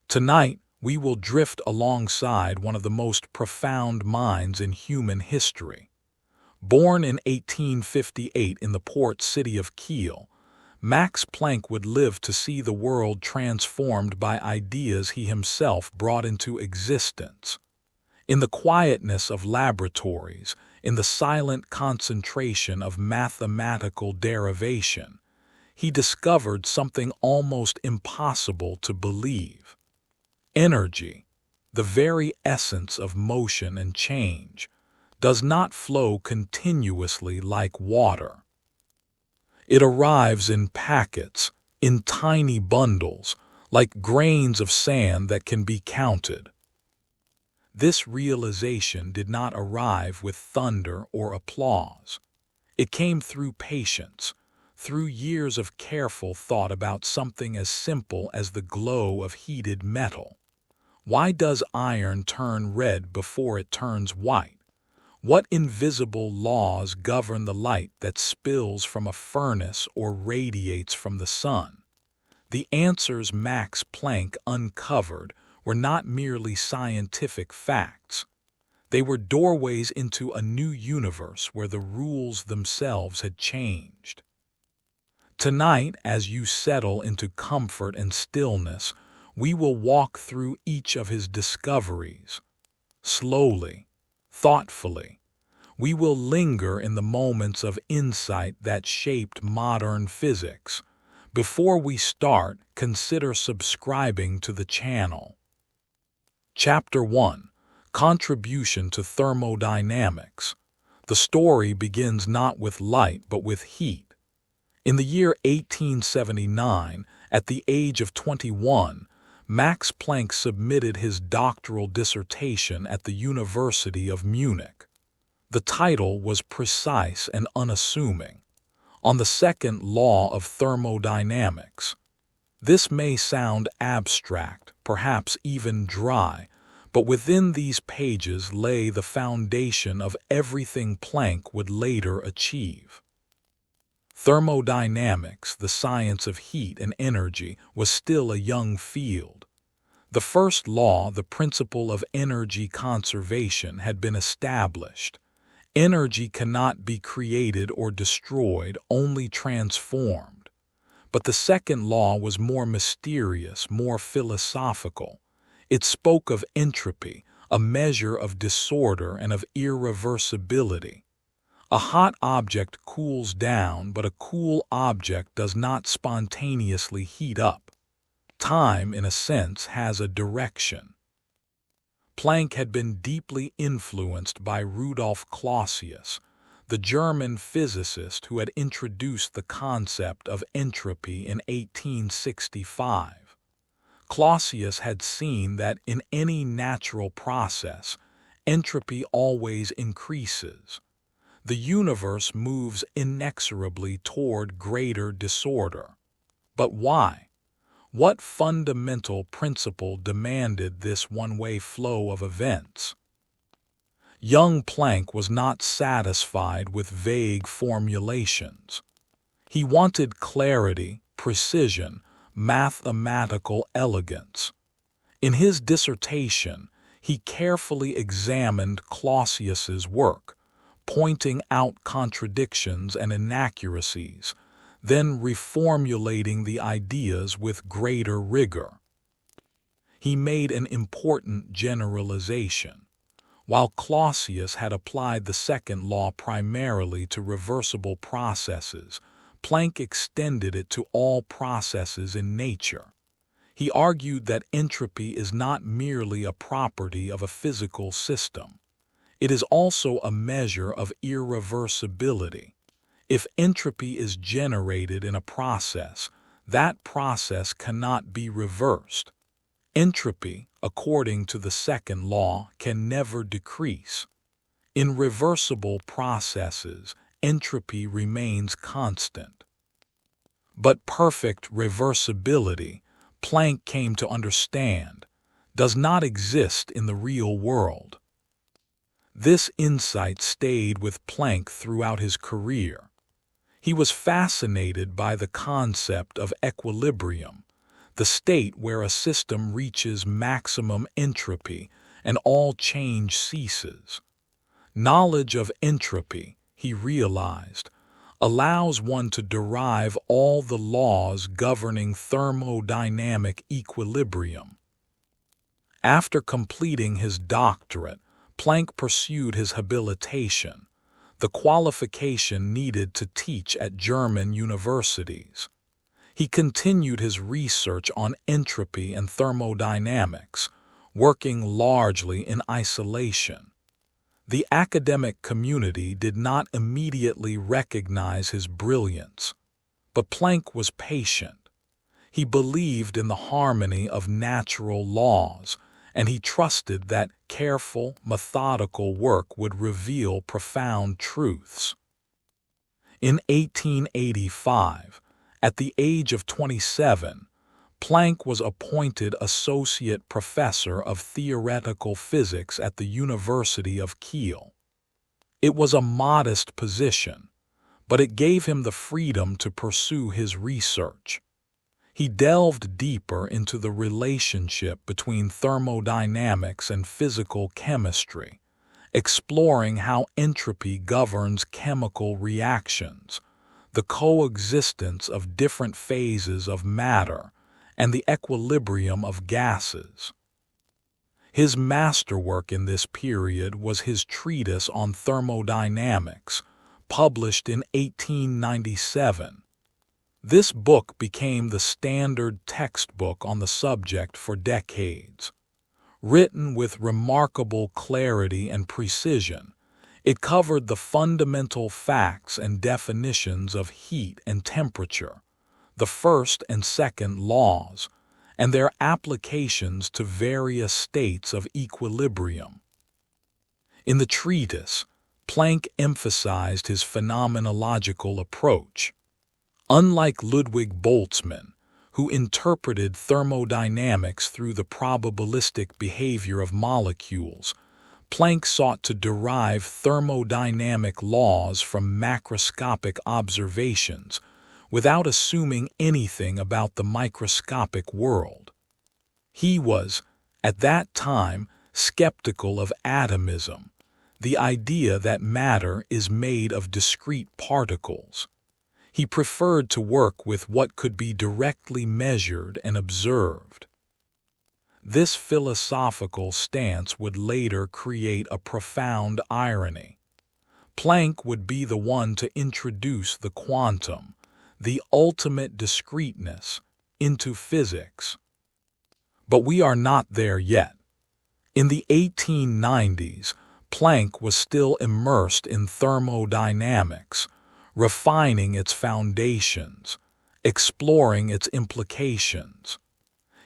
Tonight, we will drift alongside one of the most profound minds in human history. Born in 1858 in the port city of Kiel, Max Planck would live to see the world transformed by ideas he himself brought into existence. In the quietness of laboratories, in the silent concentration of mathematical derivation, he discovered something almost impossible to believe. Energy, the very essence of motion and change, does not flow continuously like water. It arrives in packets, in tiny bundles, like grains of sand that can be counted. This realization did not arrive with thunder or applause. It came through patience, through years of careful thought about something as simple as the glow of heated metal. Why does iron turn red before it turns white? What invisible laws govern the light that spills from a furnace or radiates from the sun? The answers Max Planck uncovered were not merely scientific facts. They were doorways into a new universe where the rules themselves had changed. Tonight, as you settle into comfort and stillness, we will walk through each of his discoveries. Slowly, thoughtfully, we will linger in the moments of insight that shaped modern physics. Before we start, consider subscribing to the channel. Chapter 1: Contribution to Thermodynamics. The story begins not with light but with heat. In the year 1879, at the age of 21, Max Planck submitted his doctoral dissertation at the University of Munich. The title was precise and unassuming: On the Second Law of Thermodynamics. This may sound abstract, perhaps even dry, but within these pages lay the foundation of everything Planck would later achieve. Thermodynamics, the science of heat and energy, was still a young field. The first law, the principle of energy conservation, had been established. Energy cannot be created or destroyed, only transformed. But the second law was more mysterious, more philosophical. It spoke of entropy, a measure of disorder and of irreversibility. A hot object cools down, but a cool object does not spontaneously heat up. Time, in a sense, has a direction. Planck had been deeply influenced by Rudolf Clausius, the German physicist who had introduced the concept of entropy in 1865. Clausius had seen that in any natural process, entropy always increases. The universe moves inexorably toward greater disorder. But why? What fundamental principle demanded this one-way flow of events? Young Planck was not satisfied with vague formulations. He wanted clarity, precision, mathematical elegance. In his dissertation, he carefully examined Clausius's work, pointing out contradictions and inaccuracies, then reformulating the ideas with greater rigor. He made an important generalization. While Clausius had applied the second law primarily to reversible processes, Planck extended it to all processes in nature. He argued that entropy is not merely a property of a physical system. It is also a measure of irreversibility. If entropy is generated in a process, that process cannot be reversed. Entropy, according to the second law, can never decrease. In reversible processes, entropy remains constant. But perfect reversibility, Planck came to understand, does not exist in the real world. This insight stayed with Planck throughout his career. He was fascinated by the concept of equilibrium, the state where a system reaches maximum entropy and all change ceases. Knowledge of entropy, he realized, allows one to derive all the laws governing thermodynamic equilibrium. After completing his doctorate, Planck pursued his habilitation, the qualification needed to teach at German universities. He continued his research on entropy and thermodynamics, working largely in isolation. The academic community did not immediately recognize his brilliance, but Planck was patient. He believed in the harmony of natural laws, and he trusted that careful, methodical work would reveal profound truths. In 1885, at the age of 27, Planck was appointed associate professor of theoretical physics at the University of Kiel. It was a modest position, but it gave him the freedom to pursue his research. He delved deeper into the relationship between thermodynamics and physical chemistry, exploring how entropy governs chemical reactions, the coexistence of different phases of matter, and the equilibrium of gases. His masterwork in this period was his treatise on thermodynamics, published in 1897. This book became the standard textbook on the subject for decades. Written with remarkable clarity and precision, it covered the fundamental facts and definitions of heat and temperature, the first and second laws, and their applications to various states of equilibrium. In the treatise, Planck emphasized his phenomenological approach. Unlike Ludwig Boltzmann, who interpreted thermodynamics through the probabilistic behavior of molecules, Planck sought to derive thermodynamic laws from macroscopic observations without assuming anything about the microscopic world. He was, at that time, skeptical of atomism, the idea that matter is made of discrete particles. He preferred to work with what could be directly measured and observed. This philosophical stance would later create a profound irony. Planck would be the one to introduce the quantum, the ultimate discreteness, into physics. But we are not there yet. In the 1890s, Planck was still immersed in thermodynamics, refining its foundations, exploring its implications.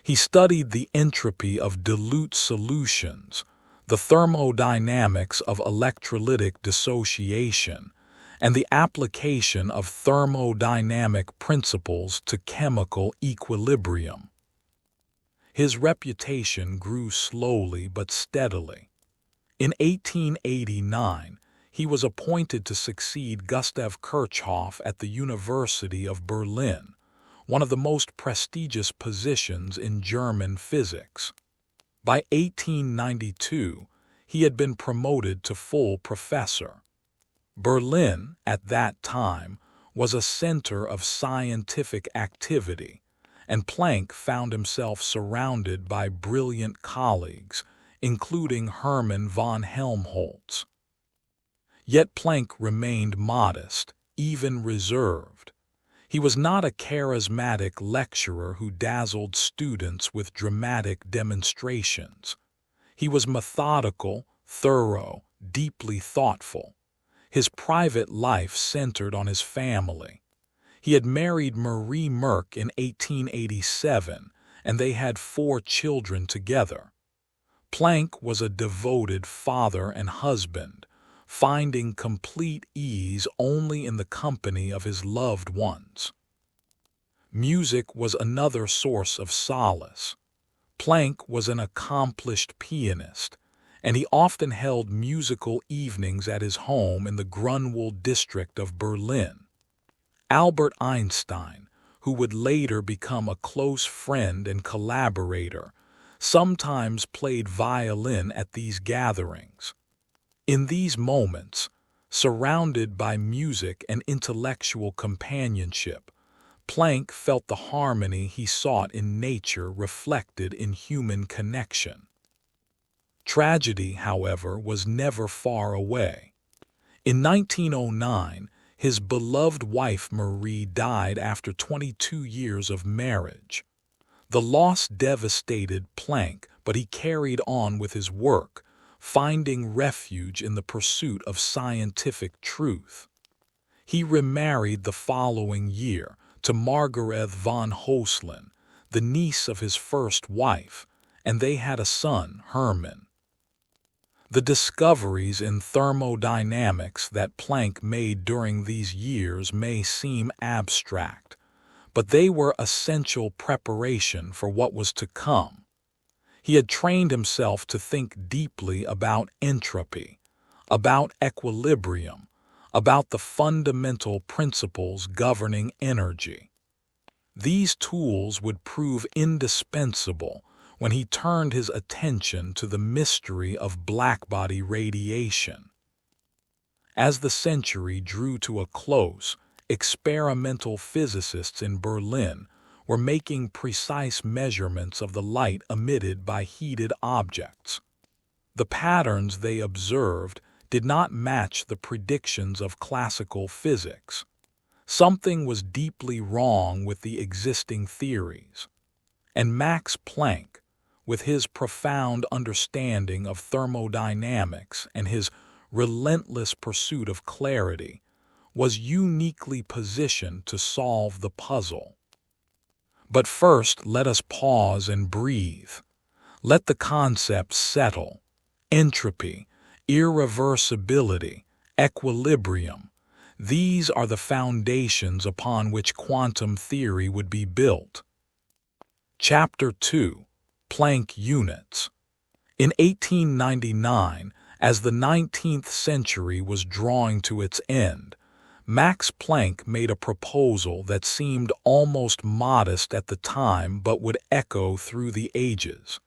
He studied the entropy of dilute solutions, the thermodynamics of electrolytic dissociation, and the application of thermodynamic principles to chemical equilibrium. His reputation grew slowly but steadily. In 1889, he was appointed to succeed Gustav Kirchhoff at the University of Berlin, one of the most prestigious positions in German physics. By 1892, he had been promoted to full professor. Berlin, at that time, was a center of scientific activity, and Planck found himself surrounded by brilliant colleagues, including Hermann von Helmholtz. Yet Planck remained modest, even reserved. He was not a charismatic lecturer who dazzled students with dramatic demonstrations. He was methodical, thorough, deeply thoughtful. His private life centered on his family. He had married Marie Merck in 1887, and they had 4 children together. Planck was a devoted father and husband, finding complete ease only in the company of his loved ones. Music was another source of solace. Planck was an accomplished pianist, and he often held musical evenings at his home in the Grunwald district of Berlin. Albert Einstein, who would later become a close friend and collaborator, sometimes played violin at these gatherings. In these moments, surrounded by music and intellectual companionship, Planck felt the harmony he sought in nature reflected in human connection. Tragedy, however, was never far away. In 1909, his beloved wife Marie died after 22 years of marriage. The loss devastated Planck, but he carried on with his work, finding refuge in the pursuit of scientific truth. He remarried the following year to Margarethe von Hoesslin, the niece of his first wife, and they had a son, Hermann. The discoveries in thermodynamics that Planck made during these years may seem abstract, but they were essential preparation for what was to come. He had trained himself to think deeply about entropy, about equilibrium, about the fundamental principles governing energy. These tools would prove indispensable when he turned his attention to the mystery of blackbody radiation. As the century drew to a close, experimental physicists in Berlin were making precise measurements of the light emitted by heated objects. The patterns they observed did not match the predictions of classical physics. Something was deeply wrong with the existing theories. And Max Planck, with his profound understanding of thermodynamics and his relentless pursuit of clarity, was uniquely positioned to solve the puzzle. But first, let us pause and breathe. Let the concepts settle. Entropy, irreversibility, equilibrium. These are the foundations upon which quantum theory would be built. Chapter 2. Planck Units. In 1899, as the 19th century was drawing to its end, Max Planck made a proposal that seemed almost modest at the time but would echo through the ages.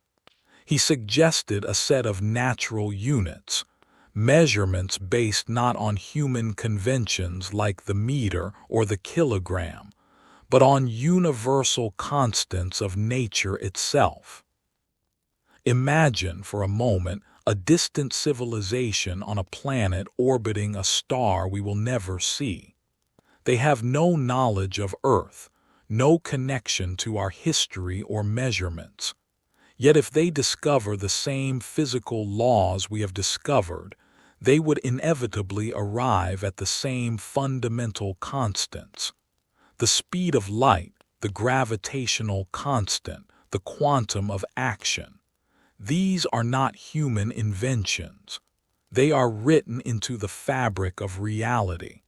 He suggested a set of natural units, measurements based not on human conventions like the meter or the kilogram, but on universal constants of nature itself. Imagine for a moment a distant civilization on a planet orbiting a star we will never see. They have no knowledge of Earth, no connection to our history or measurements. Yet if they discover the same physical laws we have discovered, they would inevitably arrive at the same fundamental constants. The speed of light, the gravitational constant, the quantum of action. These are not human inventions. They are written into the fabric of reality.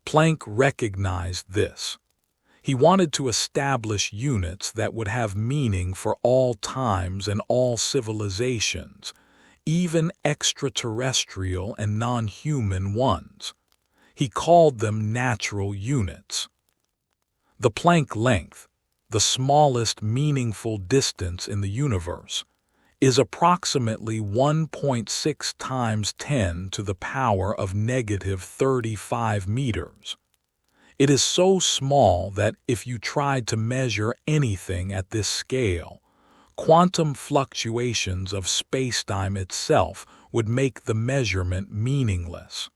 Planck recognized this. He wanted to establish units that would have meaning for all times and all civilizations, even extraterrestrial and non-human ones. He called them natural units. The Planck length, the smallest meaningful distance in the universe, is approximately 1.6 times 10 to the power of negative 35 meters. It is so small that if you tried to measure anything at this scale, quantum fluctuations of spacetime itself would make the measurement meaningless.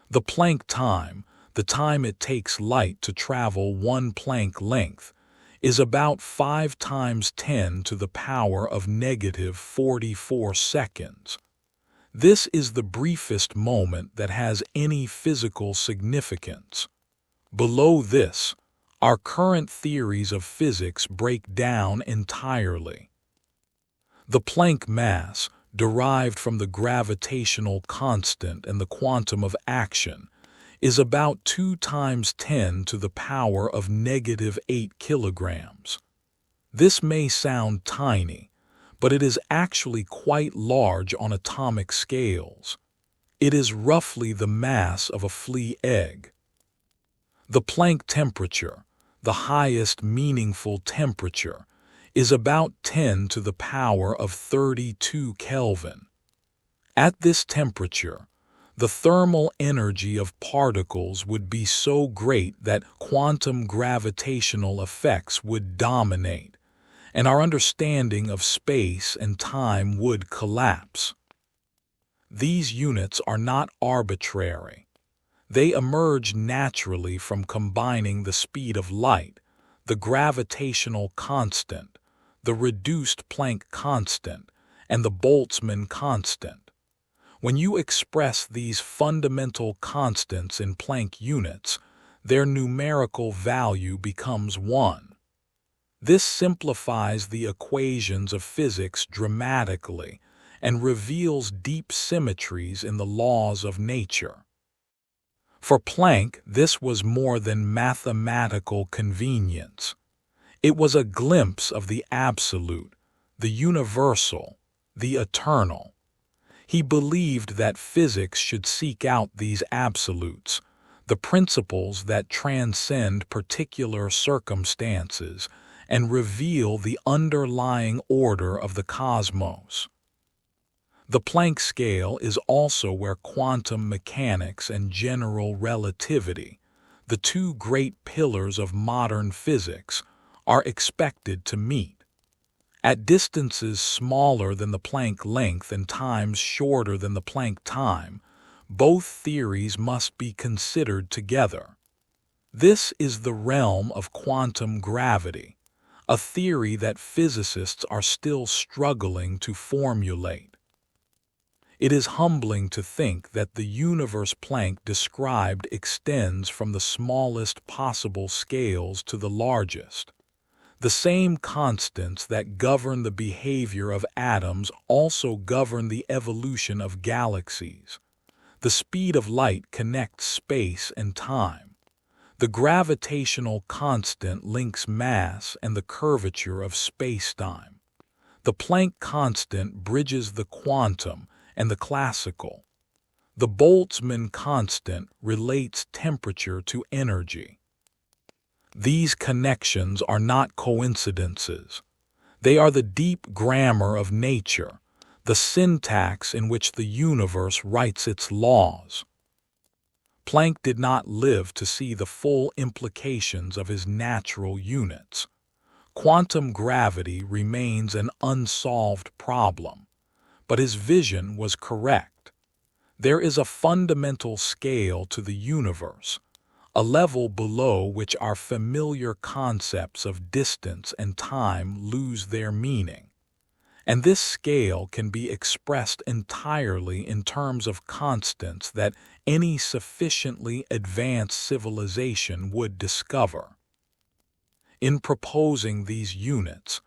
The Planck time, the time it takes light to travel one Planck length, is about 5 times 10 to the power of negative 44 seconds. This is the briefest moment that has any physical significance. Below this, our current theories of physics break down entirely. The Planck mass, derived from the gravitational constant and the quantum of action, is about 2 times 10 to the power of negative 8 kilograms. This may sound tiny, but it is actually quite large on atomic scales. It is roughly the mass of a flea egg. The Planck temperature, the highest meaningful temperature, is about 10 to the power of 32 Kelvin. At this temperature, the thermal energy of particles would be so great that quantum gravitational effects would dominate, and our understanding of space and time would collapse. These units are not arbitrary. They emerge naturally from combining the speed of light, the gravitational constant, the reduced Planck constant, and the Boltzmann constant. When you express these fundamental constants in Planck units, their numerical value becomes 1. This simplifies the equations of physics dramatically and reveals deep symmetries in the laws of nature. For Planck, this was more than mathematical convenience. It was a glimpse of the absolute, the universal, the eternal. He believed that physics should seek out these absolutes, the principles that transcend particular circumstances and reveal the underlying order of the cosmos. The Planck scale is also where quantum mechanics and general relativity, the two great pillars of modern physics, are expected to meet. At distances smaller than the Planck length and times shorter than the Planck time, both theories must be considered together. This is the realm of quantum gravity, a theory that physicists are still struggling to formulate. It is humbling to think that the universe Planck described extends from the smallest possible scales to the largest. The same constants that govern the behavior of atoms also govern the evolution of galaxies. The speed of light connects space and time. The gravitational constant links mass and the curvature of spacetime. The Planck constant bridges the quantum and the classical. The Boltzmann constant relates temperature to energy. These connections are not coincidences. They are the deep grammar of nature, the syntax in which the universe writes its laws. Planck did not live to see the full implications of his natural units. Quantum gravity remains an unsolved problem, but his vision was correct. There is a fundamental scale to the universe, a level below which our familiar concepts of distance and time lose their meaning. And this scale can be expressed entirely in terms of constants that any sufficiently advanced civilization would discover. In proposing these units,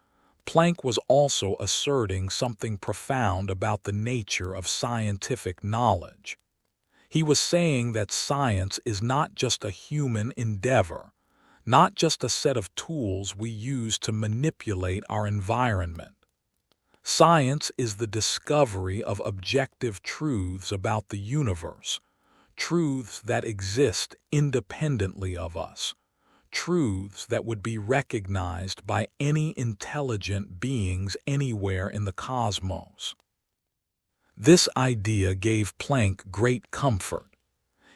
Planck was also asserting something profound about the nature of scientific knowledge. He was saying that science is not just a human endeavor, not just a set of tools we use to manipulate our environment. Science is the discovery of objective truths about the universe, truths that exist independently of us, truths that would be recognized by any intelligent beings anywhere in the cosmos. This idea gave Planck great comfort.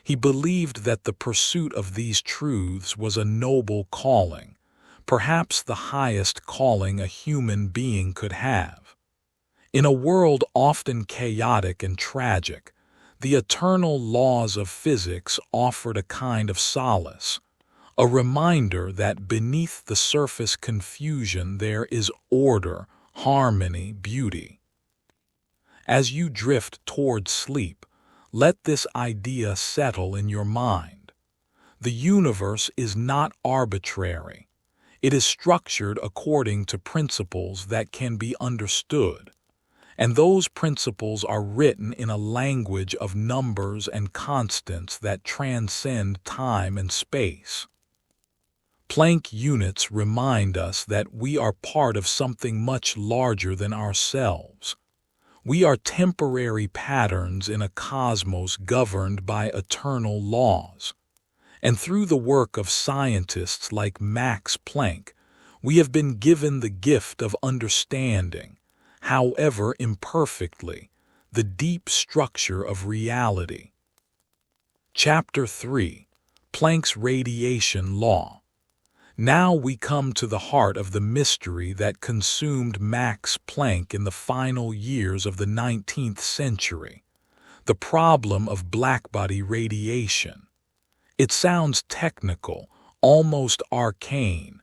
He believed that the pursuit of these truths was a noble calling, perhaps the highest calling a human being could have. In a world often chaotic and tragic, the eternal laws of physics offered a kind of solace, a reminder that beneath the surface confusion there is order, harmony, beauty. As you drift toward sleep, let this idea settle in your mind. The universe is not arbitrary. It is structured according to principles that can be understood, and those principles are written in a language of numbers and constants that transcend time and space. Planck units remind us that we are part of something much larger than ourselves. We are temporary patterns in a cosmos governed by eternal laws. And through the work of scientists like Max Planck, we have been given the gift of understanding, however imperfectly, the deep structure of reality. Chapter 3: Planck's Radiation Law. Now we come to the heart of the mystery that consumed Max Planck in the final years of the 19th century: the problem of blackbody radiation. It sounds technical, almost arcane,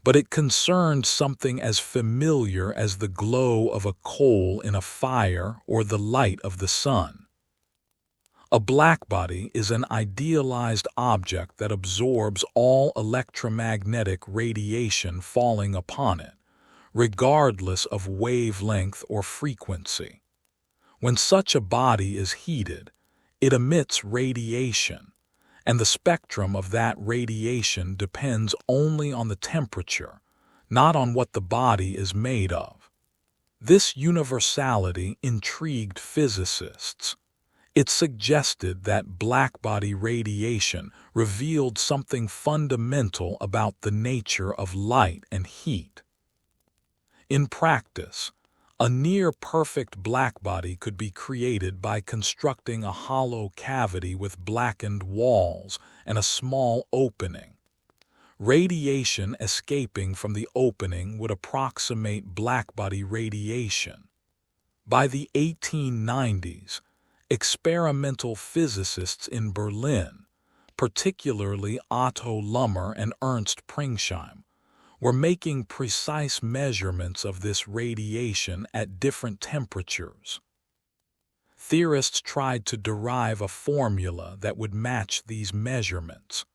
but it concerned something as familiar as the glow of a coal in a fire or the light of the sun. A blackbody is an idealized object that absorbs all electromagnetic radiation falling upon it, regardless of wavelength or frequency. When such a body is heated, it emits radiation, and the spectrum of that radiation depends only on the temperature, not on what the body is made of. This universality intrigued physicists. It suggested that blackbody radiation revealed something fundamental about the nature of light and heat. In practice, a near-perfect blackbody could be created by constructing a hollow cavity with blackened walls and a small opening. Radiation escaping from the opening would approximate blackbody radiation. By the 1890s, experimental physicists in Berlin, particularly Otto Lummer and Ernst Pringsheim, were making precise measurements of this radiation at different temperatures. Theorists tried to derive a formula that would match these measurements.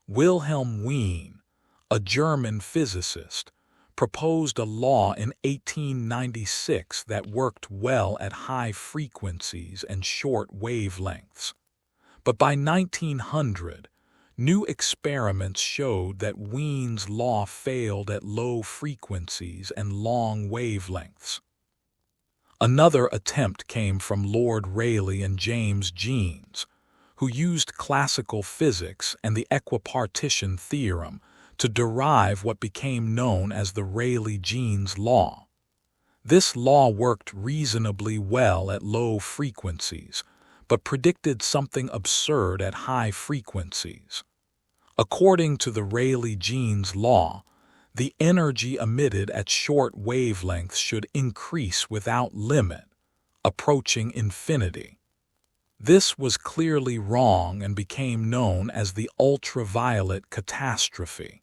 Wilhelm Wien, a German physicist, proposed a law in 1896 that worked well at high frequencies and short wavelengths. But by 1900, new experiments showed that Wien's law failed at low frequencies and long wavelengths. Another attempt came from Lord Rayleigh and James Jeans, who used classical physics and the equipartition theorem to derive what became known as the Rayleigh-Jeans law. This law worked reasonably well at low frequencies, but predicted something absurd at high frequencies. According to the Rayleigh-Jeans law, the energy emitted at short wavelengths should increase without limit, approaching infinity. This was clearly wrong and became known as the ultraviolet catastrophe.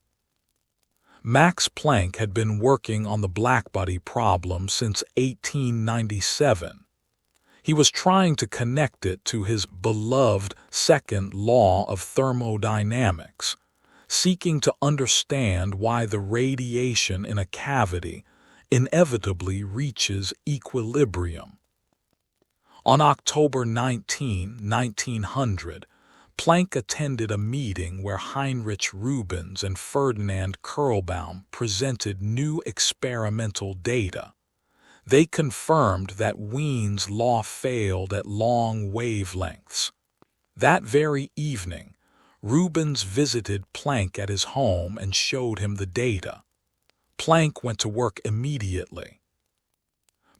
Max Planck had been working on the blackbody problem since 1897. He was trying to connect it to his beloved second law of thermodynamics, seeking to understand why the radiation in a cavity inevitably reaches equilibrium. On October 19, 1900, Planck attended a meeting where Heinrich Rubens and Ferdinand Kerlbaum presented new experimental data. They confirmed that Wien's law failed at long wavelengths. That very evening, Rubens visited Planck at his home and showed him the data. Planck went to work immediately.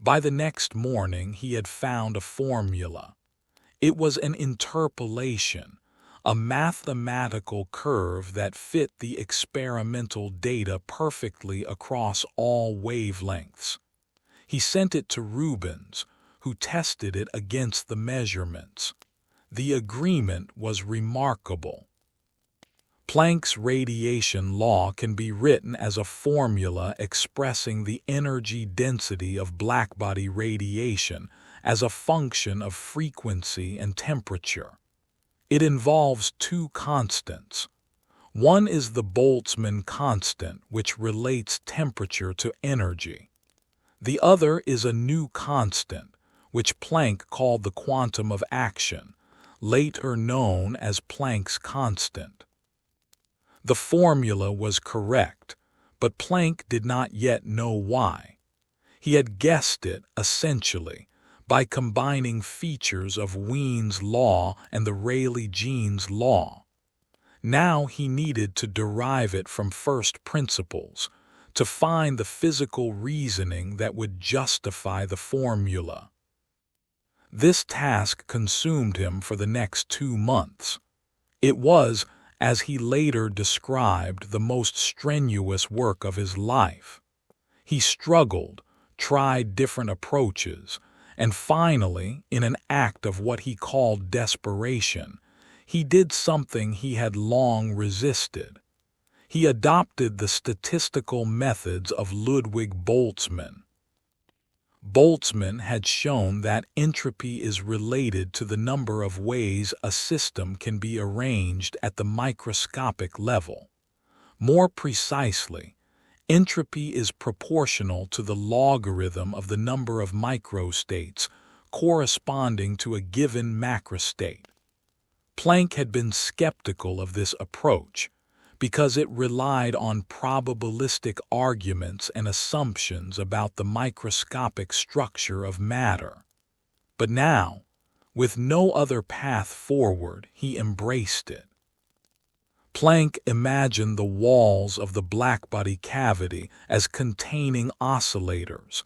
By the next morning, he had found a formula. It was an interpolation, a mathematical curve that fit the experimental data perfectly across all wavelengths. He sent it to Rubens, who tested it against the measurements. The agreement was remarkable. Planck's radiation law can be written as a formula expressing the energy density of blackbody radiation as a function of frequency and temperature. It involves two constants. One is the Boltzmann constant, which relates temperature to energy. The other is a new constant, which Planck called the quantum of action, later known as Planck's constant. The formula was correct, but Planck did not yet know why. He had guessed it, essentially, by combining features of Wien's law and the Rayleigh-Jeans law. Now he needed to derive it from first principles, to find the physical reasoning that would justify the formula. This task consumed him for the next 2 months. It was, as he later described, the most strenuous work of his life. He struggled, tried different approaches, and finally, in an act of what he called desperation, he did something he had long resisted. He adopted the statistical methods of Ludwig Boltzmann. Boltzmann had shown that entropy is related to the number of ways a system can be arranged at the microscopic level. More precisely, entropy is proportional to the logarithm of the number of microstates corresponding to a given macrostate. Planck had been skeptical of this approach because it relied on probabilistic arguments and assumptions about the microscopic structure of matter. But now, with no other path forward, he embraced it. Planck imagined the walls of the blackbody cavity as containing oscillators,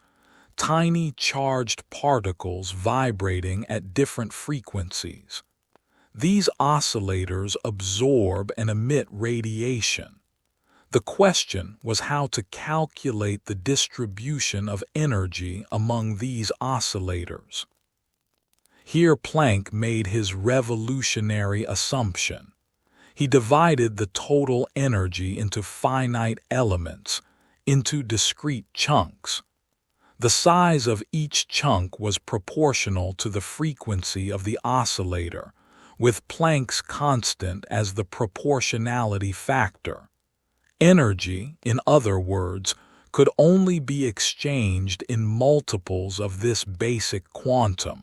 tiny charged particles vibrating at different frequencies. These oscillators absorb and emit radiation. The question was how to calculate the distribution of energy among these oscillators. Here Planck made his revolutionary assumption. He divided the total energy into finite elements, into discrete chunks. The size of each chunk was proportional to the frequency of the oscillator, with Planck's constant as the proportionality factor. Energy, in other words, could only be exchanged in multiples of this basic quantum.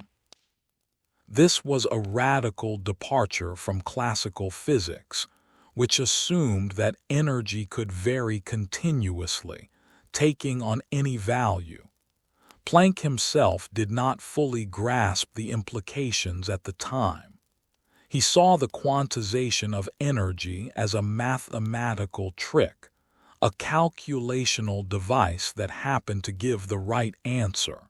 This was a radical departure from classical physics, which assumed that energy could vary continuously, taking on any value. Planck himself did not fully grasp the implications at the time. He saw the quantization of energy as a mathematical trick, a calculational device that happened to give the right answer.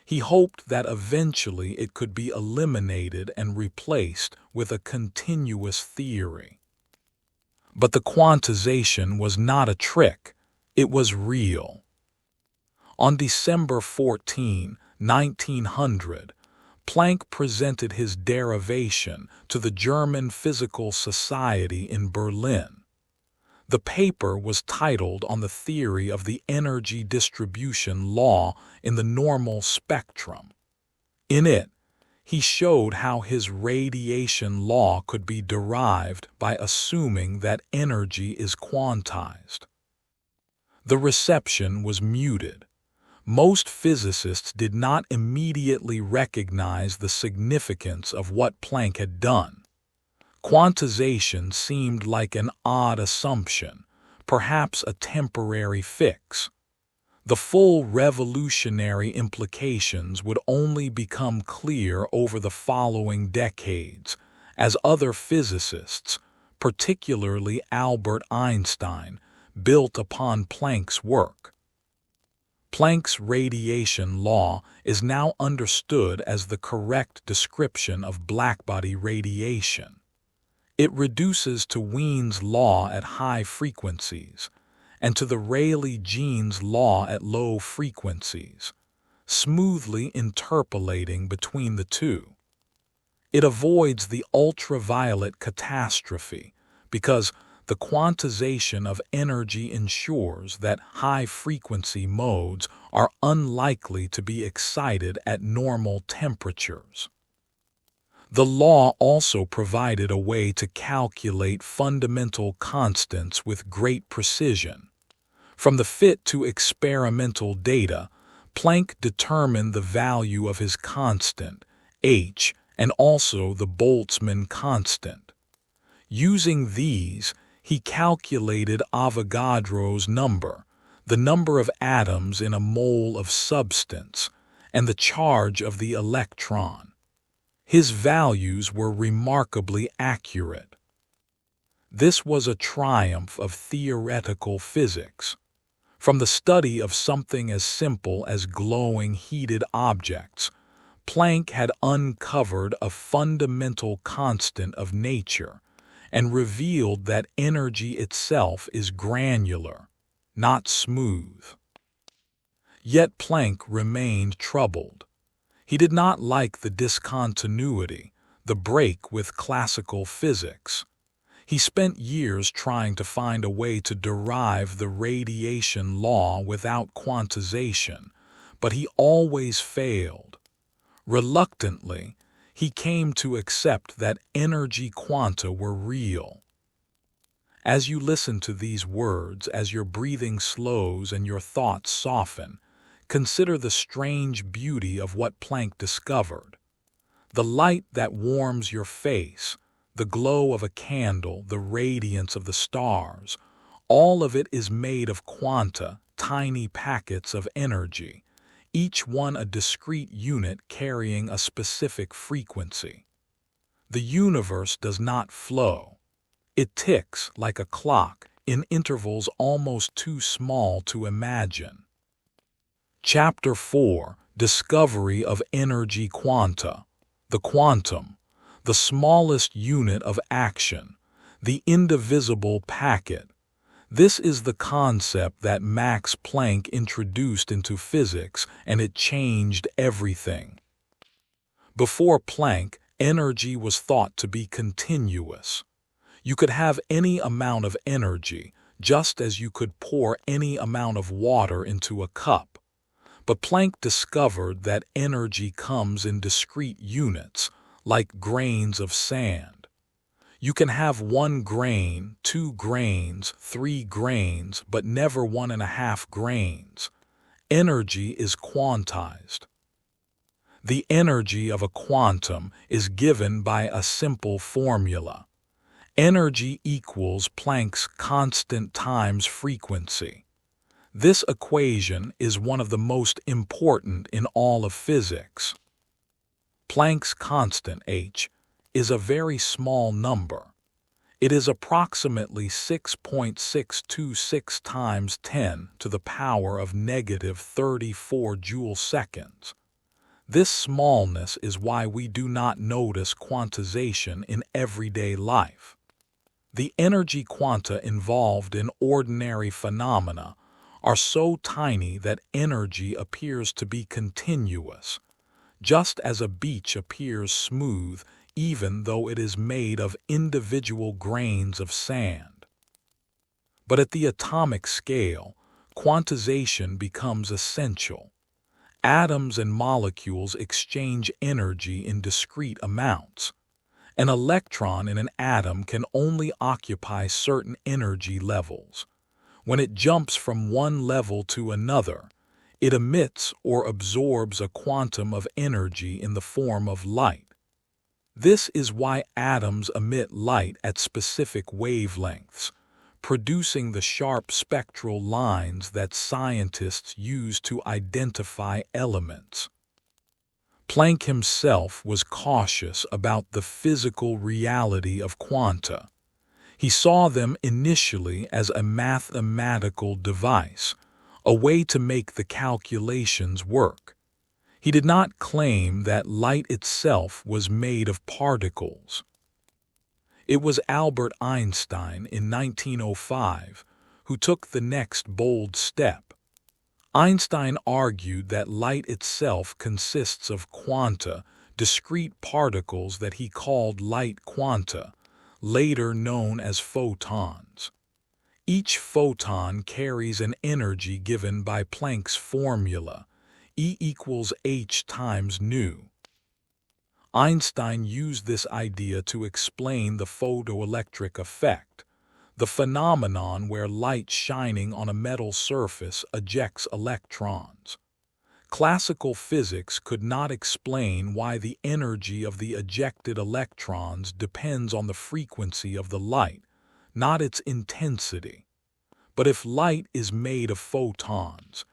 He hoped that eventually it could be eliminated and replaced with a continuous theory. But the quantization was not a trick, it was real. On December 14, 1900, Planck presented his derivation to the German Physical Society in Berlin. The paper was titled On the Theory of the Energy Distribution Law in the Normal Spectrum. In it, he showed how his radiation law could be derived by assuming that energy is quantized. The reception was muted. Most physicists did not immediately recognize the significance of what Planck had done. Quantization seemed like an odd assumption, perhaps a temporary fix. The full revolutionary implications would only become clear over the following decades, as other physicists, particularly Albert Einstein, built upon Planck's work. Planck's radiation law is now understood as the correct description of blackbody radiation. It reduces to Wien's law at high frequencies and to the Rayleigh-Jeans law at low frequencies, smoothly interpolating between the two. It avoids the ultraviolet catastrophe because the quantization of energy ensures that high-frequency modes are unlikely to be excited at normal temperatures. The law also provided a way to calculate fundamental constants with great precision. From the fit to experimental data, Planck determined the value of his constant, h, and also the Boltzmann constant. Using these, he calculated Avogadro's number, the number of atoms in a mole of substance, and the charge of the electron. His values were remarkably accurate. This was a triumph of theoretical physics. From the study of something as simple as glowing heated objects, Planck had uncovered a fundamental constant of nature and revealed that energy itself is granular, not smooth. Yet Planck remained troubled. He did not like the discontinuity, the break with classical physics. He spent years trying to find a way to derive the radiation law without quantization, but he always failed. Reluctantly, he came to accept that energy quanta were real. As you listen to these words, as your breathing slows and your thoughts soften, consider the strange beauty of what Planck discovered. The light that warms your face, the glow of a candle, the radiance of the stars, all of it is made of quanta, tiny packets of energy, each one a discrete unit carrying a specific frequency. The universe does not flow. It ticks like a clock in intervals almost too small to imagine. Chapter 4: Discovery of Energy Quanta. The quantum, the smallest unit of action, the indivisible packet. This is the concept that Max Planck introduced into physics, and it changed everything. Before Planck, energy was thought to be continuous. You could have any amount of energy, just as you could pour any amount of water into a cup. But Planck discovered that energy comes in discrete units, like grains of sand. You can have 1 grain, 2 grains, 3 grains, but never 1.5 grains. Energy is quantized. The energy of a quantum is given by a simple formula. Energy equals Planck's constant times frequency. This equation is one of the most important in all of physics. Planck's constant, h, is a very small number. It is approximately 6.626 times 10 to the power of negative 34 joule-seconds. This smallness is why we do not notice quantization in everyday life. The energy quanta involved in ordinary phenomena are so tiny that energy appears to be continuous, just as a beach appears smooth even though it is made of individual grains of sand. But at the atomic scale, quantization becomes essential. Atoms and molecules exchange energy in discrete amounts. An electron in an atom can only occupy certain energy levels. When it jumps from one level to another, it emits or absorbs a quantum of energy in the form of light. This is why atoms emit light at specific wavelengths, producing the sharp spectral lines that scientists use to identify elements. Planck himself was cautious about the physical reality of quanta. He saw them initially as a mathematical device, a way to make the calculations work. He did not claim that light itself was made of particles. It was Albert Einstein in 1905 who took the next bold step. Einstein argued that light itself consists of quanta, discrete particles that he called light quanta, later known as photons. Each photon carries an energy given by Planck's formula, E equals h times nu. Einstein used this idea to explain the photoelectric effect, the phenomenon where light shining on a metal surface ejects electrons. Classical physics could not explain why the energy of the ejected electrons depends on the frequency of the light, not its intensity. But if light is made of photons,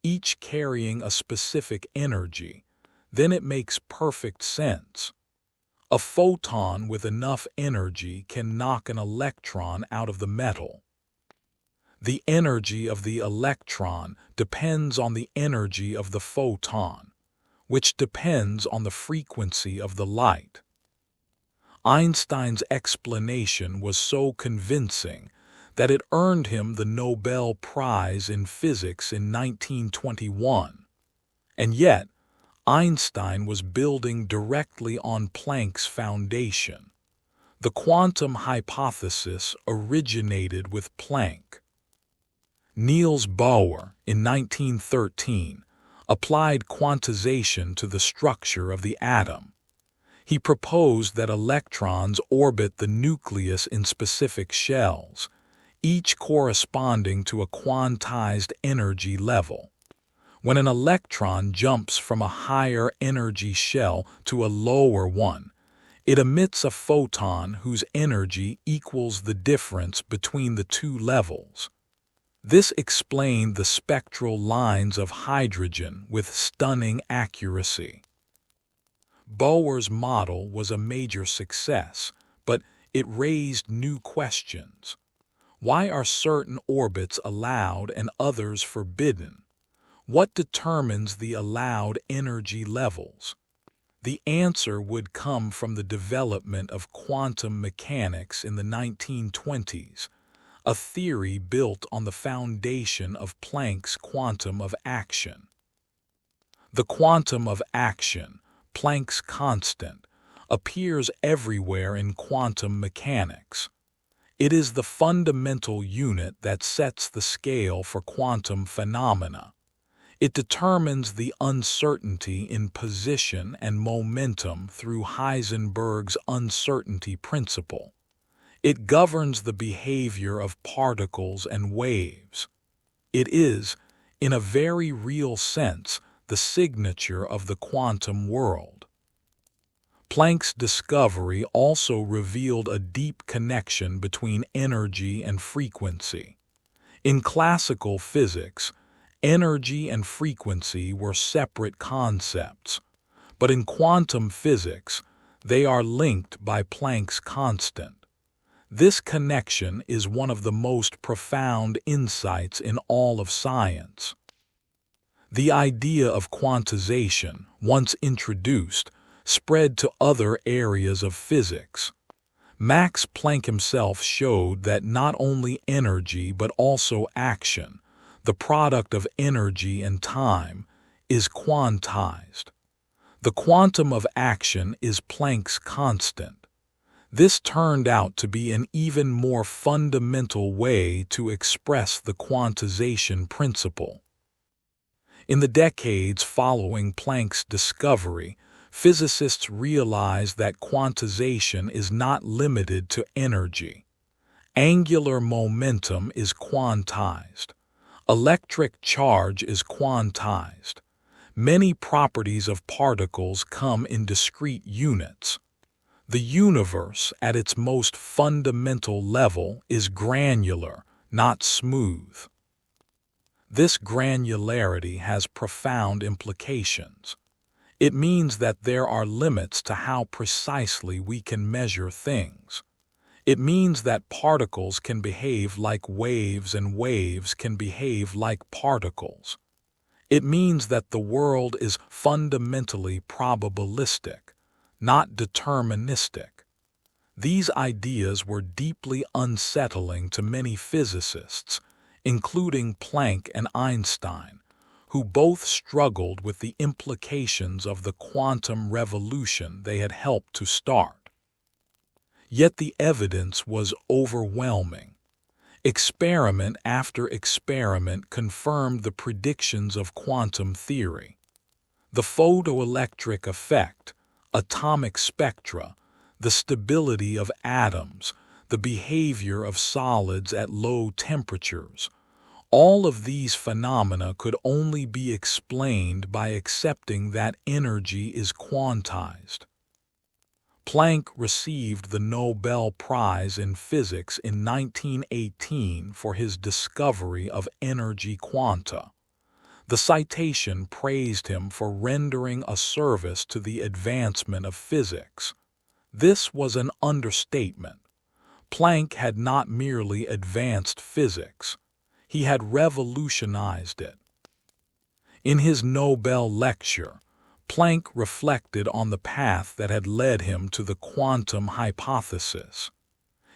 each carrying a specific energy, then it makes perfect sense. A photon with enough energy can knock an electron out of the metal. The energy of the electron depends on the energy of the photon, which depends on the frequency of the light. Einstein's explanation was so convincing that it earned him the Nobel Prize in Physics in 1921. And yet, Einstein was building directly on Planck's foundation. The quantum hypothesis originated with Planck. Niels Bohr, in 1913, applied quantization to the structure of the atom. He proposed that electrons orbit the nucleus in specific shells, each corresponding to a quantized energy level. When an electron jumps from a higher energy shell to a lower one, it emits a photon whose energy equals the difference between the two levels. This explained the spectral lines of hydrogen with stunning accuracy. Bohr's model was a major success, but it raised new questions. Why are certain orbits allowed and others forbidden? What determines the allowed energy levels? The answer would come from the development of quantum mechanics in the 1920s, a theory built on the foundation of Planck's quantum of action. The quantum of action, Planck's constant, appears everywhere in quantum mechanics. It is the fundamental unit that sets the scale for quantum phenomena. It determines the uncertainty in position and momentum through Heisenberg's uncertainty principle. It governs the behavior of particles and waves. It is, in a very real sense, the signature of the quantum world. Planck's discovery also revealed a deep connection between energy and frequency. In classical physics, energy and frequency were separate concepts, but in quantum physics, they are linked by Planck's constant. This connection is one of the most profound insights in all of science. The idea of quantization, once introduced, spread to other areas of physics. Max Planck himself showed that not only energy but also action, the product of energy and time, is quantized. The quantum of action is Planck's constant. This turned out to be an even more fundamental way to express the quantization principle. In the decades following Planck's discovery, physicists realized that quantization is not limited to energy. Angular momentum is quantized. Electric charge is quantized. Many properties of particles come in discrete units. The universe, at its most fundamental level, is granular, not smooth. This granularity has profound implications. It means that there are limits to how precisely we can measure things. It means that particles can behave like waves and waves can behave like particles. It means that the world is fundamentally probabilistic, not deterministic. These ideas were deeply unsettling to many physicists, including Planck and Einstein, who both struggled with the implications of the quantum revolution they had helped to start. Yet the evidence was overwhelming. Experiment after experiment confirmed the predictions of quantum theory. The photoelectric effect, atomic spectra, the stability of atoms, the behavior of solids at low temperatures, all of these phenomena could only be explained by accepting that energy is quantized. Planck received the Nobel Prize in Physics in 1918 for his discovery of energy quanta. The citation praised him for rendering a service to the advancement of physics. This was an understatement. Planck had not merely advanced physics, he had revolutionized it. In his Nobel lecture, Planck reflected on the path that had led him to the quantum hypothesis.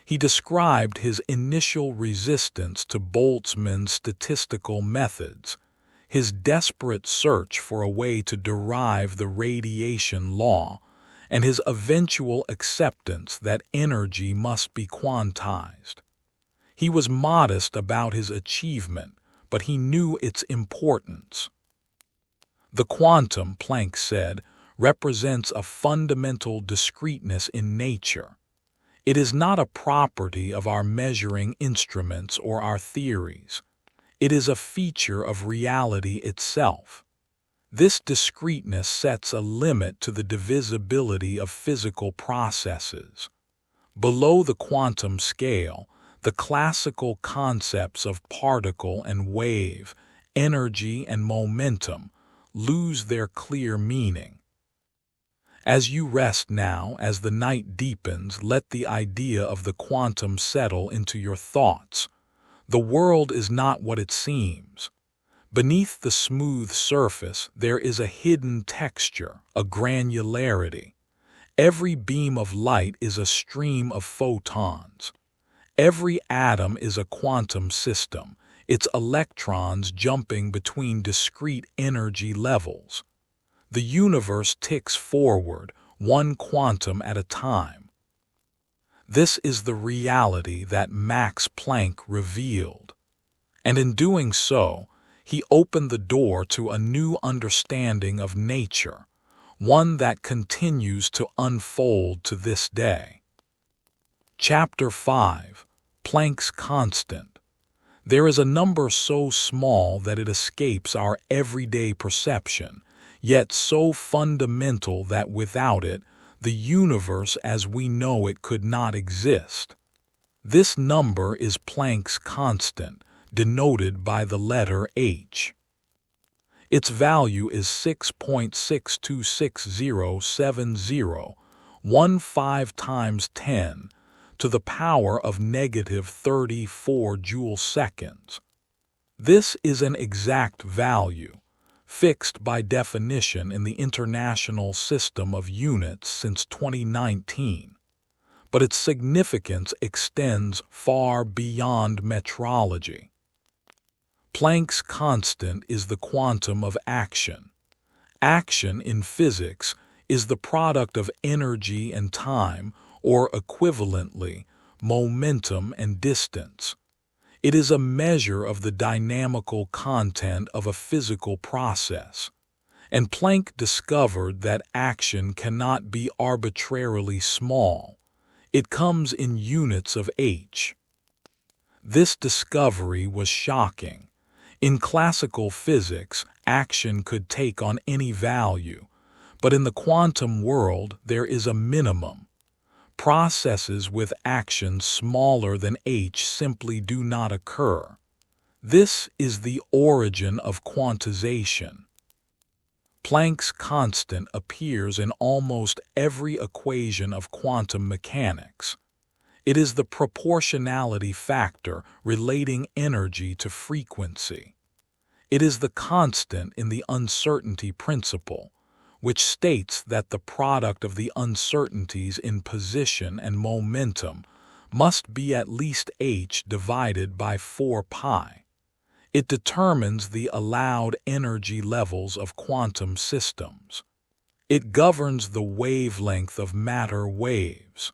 He described his initial resistance to Boltzmann's statistical methods, his desperate search for a way to derive the radiation law, and his eventual acceptance that energy must be quantized. He was modest about his achievement, but he knew its importance. The quantum, Planck said, represents a fundamental discreteness in nature. It is not a property of our measuring instruments or our theories. It is a feature of reality itself. This discreteness sets a limit to the divisibility of physical processes. Below the quantum scale, the classical concepts of particle and wave, energy and momentum, lose their clear meaning. As you rest now, as the night deepens, let the idea of the quantum settle into your thoughts. The world is not what it seems. Beneath the smooth surface, there is a hidden texture, a granularity. Every beam of light is a stream of photons. Every atom is a quantum system, its electrons jumping between discrete energy levels. The universe ticks forward, one quantum at a time. This is the reality that Max Planck revealed. And in doing so, he opened the door to a new understanding of nature, one that continues to unfold to this day. Chapter 5: Planck's Constant. There is a number so small that it escapes our everyday perception, yet so fundamental that without it, the universe as we know it could not exist. This number is Planck's constant, denoted by the letter h. Its value is 6.62607015 times 10 to the power of negative 34 joule-seconds. This is an exact value, fixed by definition in the International System of Units since 2019. But its significance extends far beyond metrology. Planck's constant is the quantum of action. Action in physics is the product of energy and time, or equivalently, momentum and distance. It is a measure of the dynamical content of a physical process. And Planck discovered that action cannot be arbitrarily small. It comes in units of h. This discovery was shocking. In classical physics, action could take on any value, but in the quantum world there is a minimum. Processes with action smaller than h simply do not occur. This is the origin of quantization. Planck's constant appears in almost every equation of quantum mechanics. It is the proportionality factor relating energy to frequency. It is the constant in the uncertainty principle, which states that the product of the uncertainties in position and momentum must be at least h divided by 4 pi. It determines the allowed energy levels of quantum systems. It governs the wavelength of matter waves.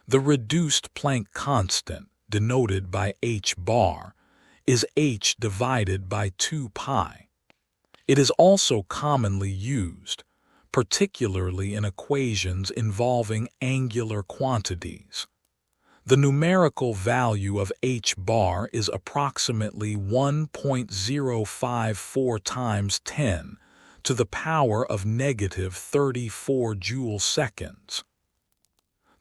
The reduced Planck constant, denoted by h bar, is h divided by 2 pi. It is also commonly used, particularly in equations involving angular quantities. The numerical value of h bar is approximately 1.054 times 10 to the power of negative 34 joule-seconds.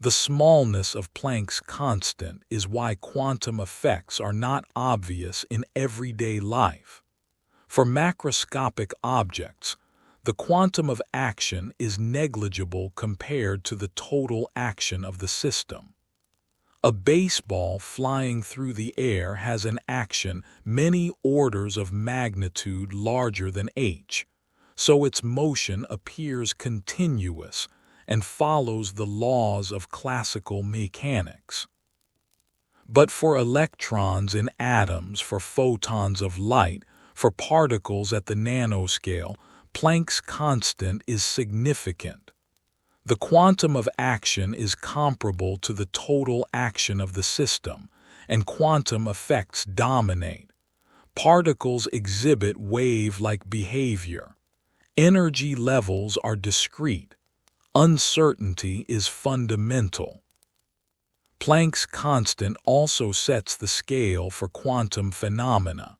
The smallness of Planck's constant is why quantum effects are not obvious in everyday life. For macroscopic objects, The quantum of action is negligible compared to the total action of the system. A baseball flying through the air has an action many orders of magnitude larger than h, so its motion appears continuous and follows the laws of classical mechanics. But for electrons in atoms, for photons of light, for particles at the nanoscale, Planck's constant is significant. The quantum of action is comparable to the total action of the system, and quantum effects dominate. Particles exhibit wave-like behavior. Energy levels are discrete. Uncertainty is fundamental. Planck's constant also sets the scale for quantum phenomena.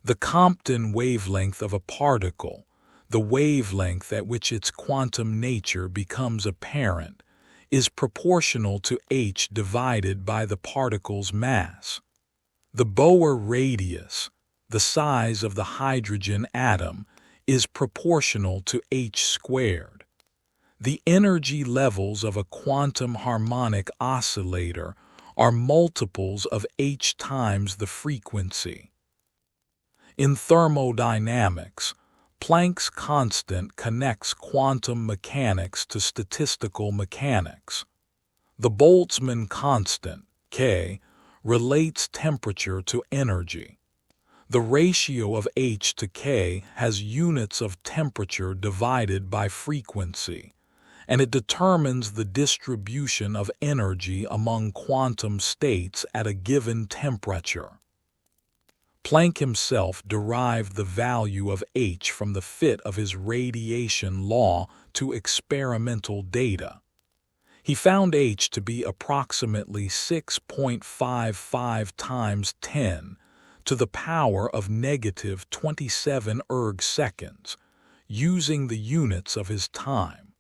The Compton wavelength of a particle, the wavelength at which its quantum nature becomes apparent, is proportional to h divided by the particle's mass. The Bohr radius, the size of the hydrogen atom, is proportional to h squared. The energy levels of a quantum harmonic oscillator are multiples of h times the frequency. In thermodynamics, Planck's constant connects quantum mechanics to statistical mechanics. The Boltzmann constant, K, relates temperature to energy. The ratio of h to k has units of temperature divided by frequency, and it determines the distribution of energy among quantum states at a given temperature. Planck himself derived the value of h from the fit of his radiation law to experimental data. He found h to be approximately 6.55 times 10 to the power of negative 27 erg-seconds, using the units of his time.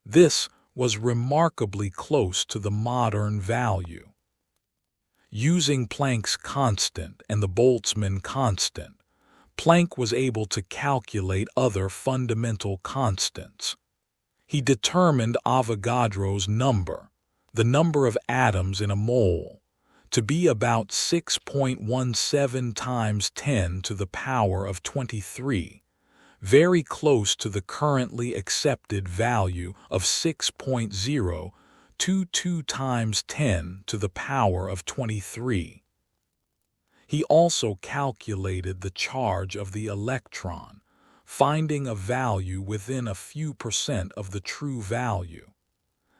This was remarkably close to the modern value. Using Planck's constant and the Boltzmann constant, Planck was able to calculate other fundamental constants. He determined Avogadro's number, the number of atoms in a mole, to be about 6.17 times 10 to the power of 23, very close to the currently accepted value of 6.022 times 10 to the power of 23. He also calculated the charge of the electron, finding a value within a few percent of the true value.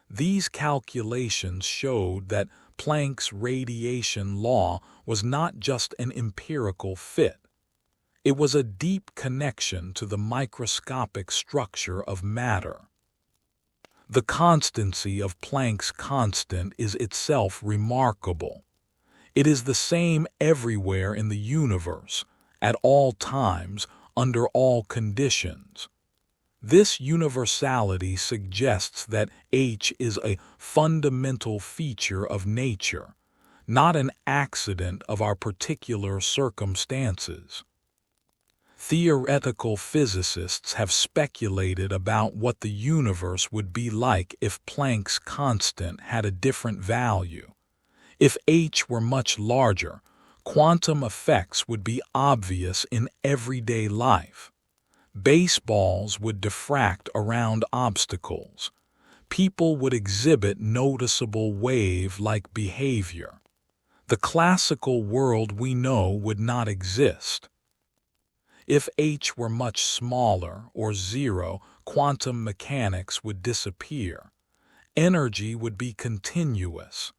These calculations showed that Planck's radiation law was not just an empirical fit. It was a deep connection to the microscopic structure of matter. The constancy of Planck's constant is itself remarkable. It is the same everywhere in the universe, at all times, under all conditions. This universality suggests that h is a fundamental feature of nature, not an accident of our particular circumstances. Theoretical physicists have speculated about what the universe would be like if Planck's constant had a different value. If h were much larger, quantum effects would be obvious in everyday life. Baseballs would diffract around obstacles. People would exhibit noticeable wave-like behavior. The classical world we know would not exist. If h were much smaller, or zero, quantum mechanics would disappear. Energy would be continuous.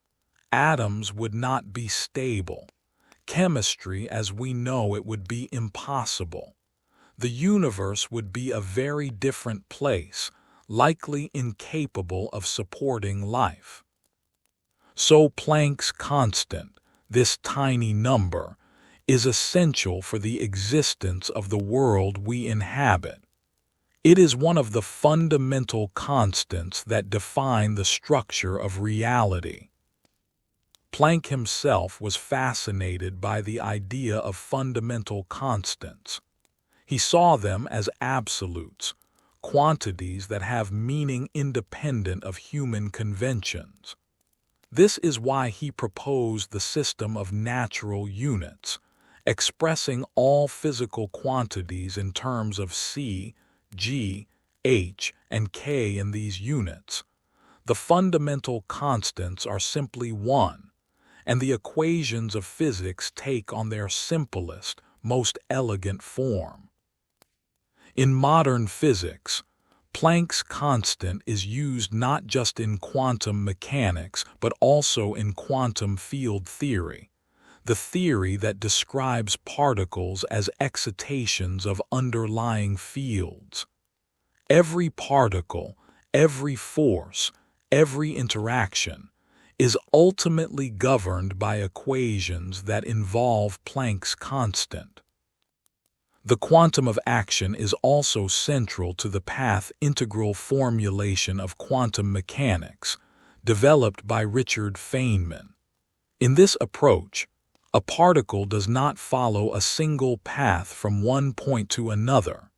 Atoms would not be stable. Chemistry as we know it would be impossible. The universe would be a very different place, likely incapable of supporting life. So Planck's constant, this tiny number, is essential for the existence of the world we inhabit. It is one of the fundamental constants that define the structure of reality. Planck himself was fascinated by the idea of fundamental constants. He saw them as absolutes, quantities that have meaning independent of human conventions. This is why he proposed the system of natural units, expressing all physical quantities in terms of c, g, h, and k in these units. The fundamental constants are simply one, and the equations of physics take on their simplest, most elegant form. In modern physics, Planck's constant is used not just in quantum mechanics but also in quantum field theory, the theory that describes particles as excitations of underlying fields. Every particle, every force, every interaction is ultimately governed by equations that involve Planck's constant. The quantum of action is also central to the path integral formulation of quantum mechanics, developed by Richard Feynman. In this approach, a particle does not follow a single path from one point to another.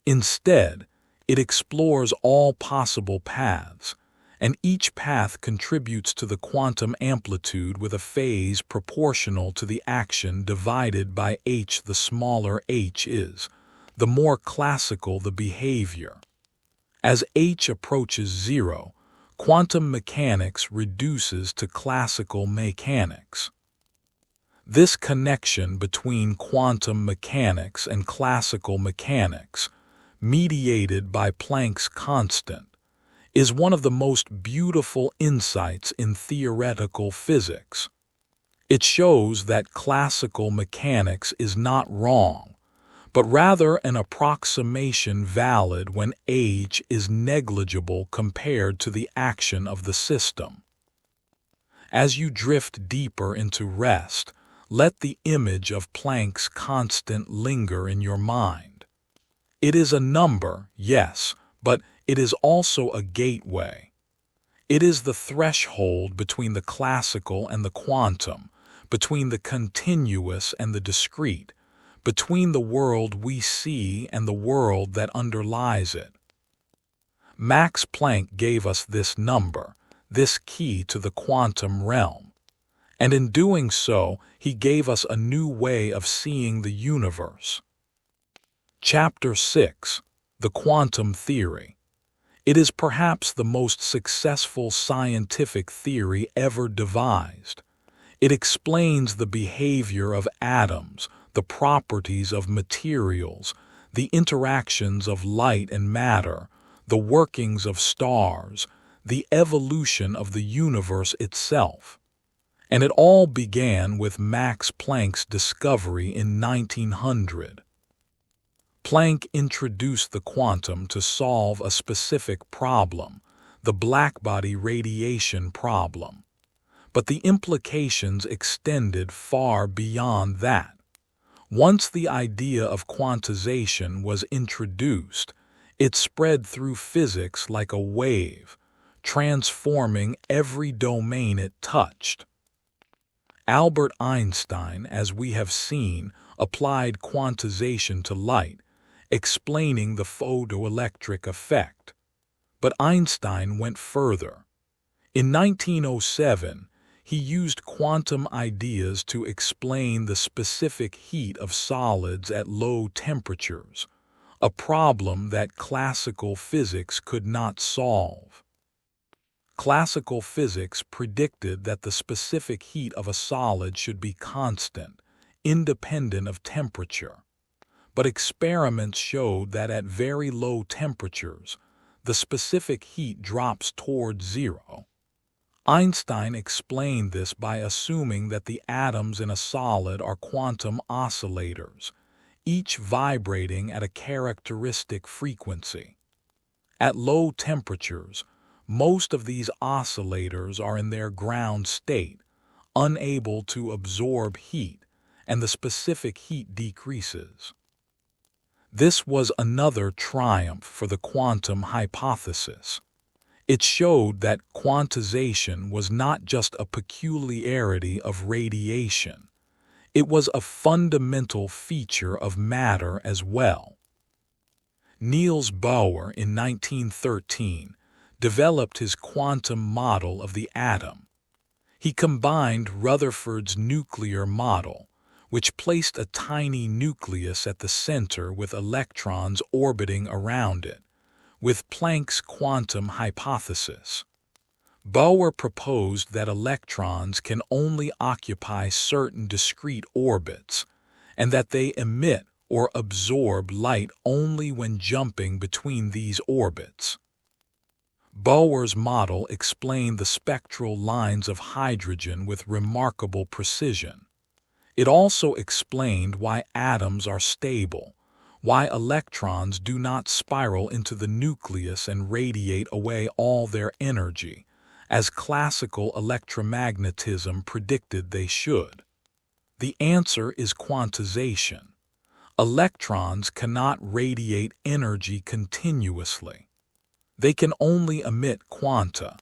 Instead, it explores all possible paths, and each path contributes to the quantum amplitude with a phase proportional to the action divided by h. The smaller h is, the more classical the behavior. As h approaches zero, quantum mechanics reduces to classical mechanics. This connection between quantum mechanics and classical mechanics, mediated by Planck's constant, is one of the most beautiful insights in theoretical physics. It shows that classical mechanics is not wrong, but rather an approximation valid when h is negligible compared to the action of the system. As you drift deeper into rest, let the image of Planck's constant linger in your mind. It is a number, yes, but it is also a gateway. It is the threshold between the classical and the quantum, between the continuous and the discrete, between the world we see and the world that underlies it. Max Planck gave us this number, this key to the quantum realm, and in doing so, he gave us a new way of seeing the universe. Chapter 6: The Quantum Theory. It is perhaps the most successful scientific theory ever devised. It explains the behavior of atoms, the properties of materials, the interactions of light and matter, the workings of stars, the evolution of the universe itself. And it all began with Max Planck's discovery in 1900. Planck introduced the quantum to solve a specific problem, the blackbody radiation problem. But the implications extended far beyond that. Once the idea of quantization was introduced, it spread through physics like a wave, transforming every domain it touched. Albert Einstein, as we have seen, applied quantization to light, explaining the photoelectric effect. But Einstein went further. In 1907, he used quantum ideas to explain the specific heat of solids at low temperatures, a problem that classical physics could not solve. Classical physics predicted that the specific heat of a solid should be constant, independent of temperature. But experiments showed that at very low temperatures, the specific heat drops toward zero. Einstein explained this by assuming that the atoms in a solid are quantum oscillators, each vibrating at a characteristic frequency. At low temperatures, most of these oscillators are in their ground state, unable to absorb heat, and the specific heat decreases. This was another triumph for the quantum hypothesis. It showed that quantization was not just a peculiarity of radiation. It was a fundamental feature of matter as well. Niels Bohr in 1913 developed his quantum model of the atom. He combined Rutherford's nuclear model, which placed a tiny nucleus at the center with electrons orbiting around it, with Planck's quantum hypothesis. Bohr proposed that electrons can only occupy certain discrete orbits, and that they emit or absorb light only when jumping between these orbits. Bohr's model explained the spectral lines of hydrogen with remarkable precision. It also explained why atoms are stable, why electrons do not spiral into the nucleus and radiate away all their energy, as classical electromagnetism predicted they should. The answer is quantization. Electrons cannot radiate energy continuously. They can only emit quanta,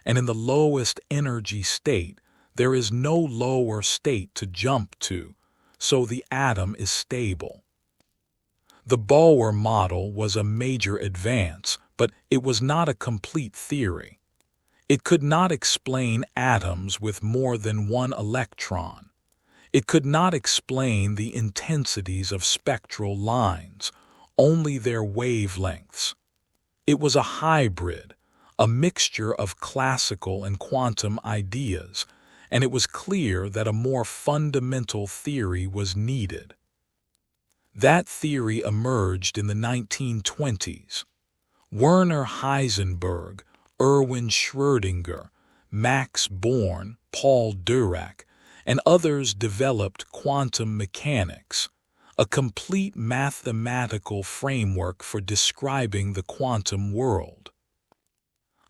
and in the lowest energy state, there is no lower state to jump to, so the atom is stable. The Bohr model was a major advance, but it was not a complete theory. It could not explain atoms with more than one electron. It could not explain the intensities of spectral lines, only their wavelengths. It was a hybrid, a mixture of classical and quantum ideas, and it was clear that a more fundamental theory was needed. That theory emerged in the 1920s. Werner Heisenberg, Erwin Schrödinger, Max Born, Paul Dirac, and others developed quantum mechanics, a complete mathematical framework for describing the quantum world.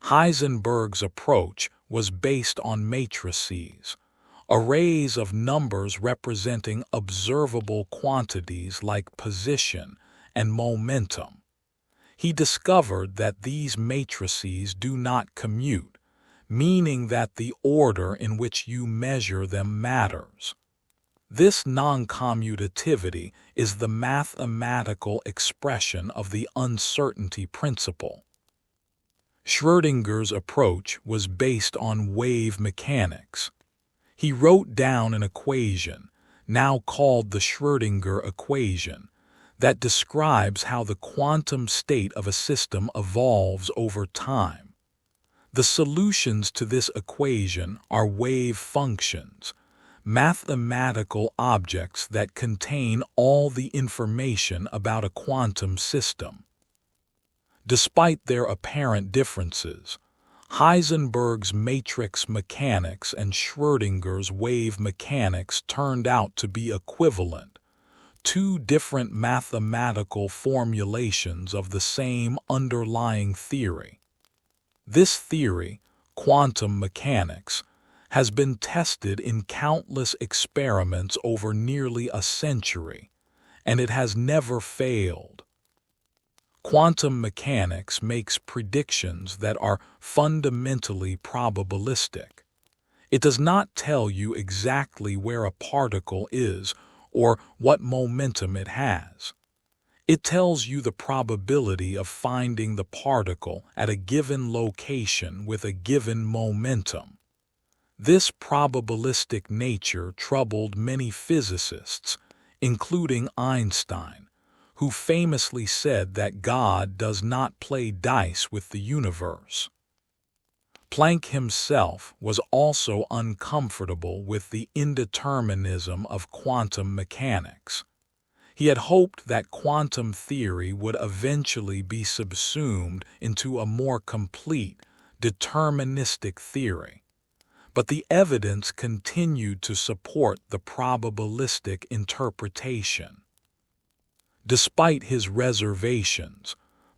Heisenberg's approach was based on matrices, arrays of numbers representing observable quantities like position and momentum. He discovered that these matrices do not commute, meaning that the order in which you measure them matters. This non-commutativity is the mathematical expression of the uncertainty principle. Schrödinger's approach was based on wave mechanics. He wrote down an equation, now called the Schrödinger equation, that describes how the quantum state of a system evolves over time. The solutions to this equation are wave functions, mathematical objects that contain all the information about a quantum system. Despite their apparent differences, Heisenberg's matrix mechanics and Schrödinger's wave mechanics turned out to be equivalent, two different mathematical formulations of the same underlying theory. This theory, quantum mechanics, has been tested in countless experiments over nearly a century, and it has never failed. Quantum mechanics makes predictions that are fundamentally probabilistic. It does not tell you exactly where a particle is or what momentum it has. It tells you the probability of finding the particle at a given location with a given momentum. This probabilistic nature troubled many physicists, including Einstein, who famously said that God does not play dice with the universe. Planck himself was also uncomfortable with the indeterminism of quantum mechanics. He had hoped that quantum theory would eventually be subsumed into a more complete, deterministic theory. But the evidence continued to support the probabilistic interpretation. Despite his reservations,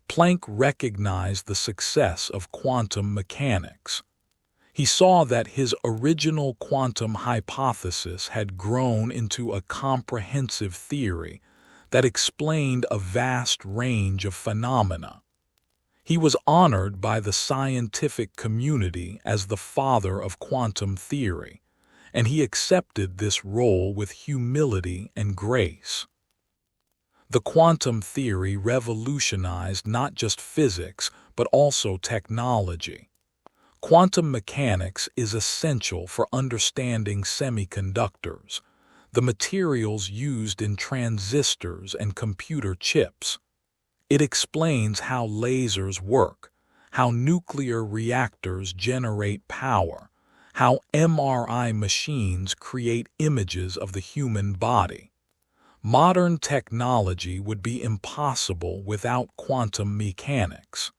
Planck recognized the success of quantum mechanics. He saw that his original quantum hypothesis had grown into a comprehensive theory that explained a vast range of phenomena. He was honored by the scientific community as the father of quantum theory, and he accepted this role with humility and grace. The quantum theory revolutionized not just physics, but also technology. Quantum mechanics is essential for understanding semiconductors, the materials used in transistors and computer chips. It explains how lasers work, how nuclear reactors generate power, how MRI machines create images of the human body. Modern technology would be impossible without quantum mechanics.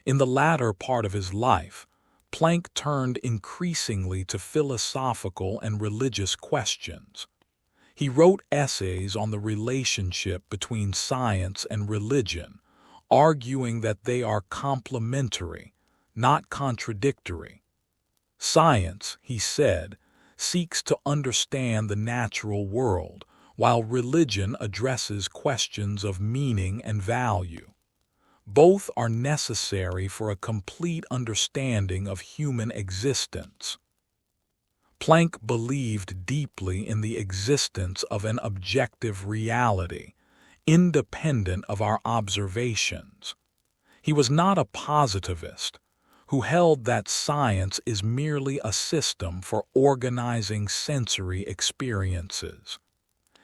In the latter part of his life, Planck turned increasingly to philosophical and religious questions. He wrote essays on the relationship between science and religion, arguing that they are complementary, not contradictory. Science, he said, seeks to understand the natural world, while religion addresses questions of meaning and value. Both are necessary for a complete understanding of human existence. Planck believed deeply in the existence of an objective reality, independent of our observations. He was not a positivist, who held that science is merely a system for organizing sensory experiences.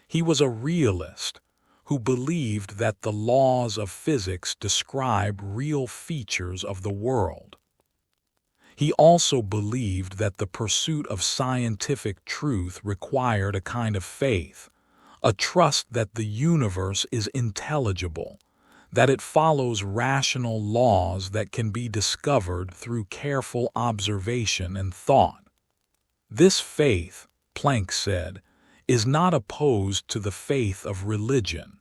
He was a realist, who believed that the laws of physics describe real features of the world. He also believed that the pursuit of scientific truth required a kind of faith, a trust that the universe is intelligible, that it follows rational laws that can be discovered through careful observation and thought. This faith, Planck said, is not opposed to the faith of religion.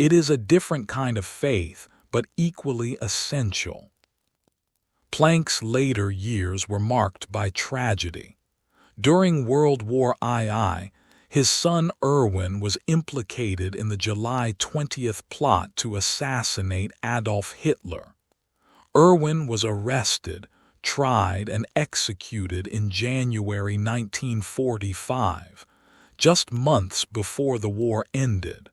It is a different kind of faith, but equally essential. Planck's later years were marked by tragedy. During World War II, his son Erwin was implicated in the July 20th plot to assassinate Adolf Hitler. Erwin was arrested, tried, and executed in January 1945, just months before the war ended.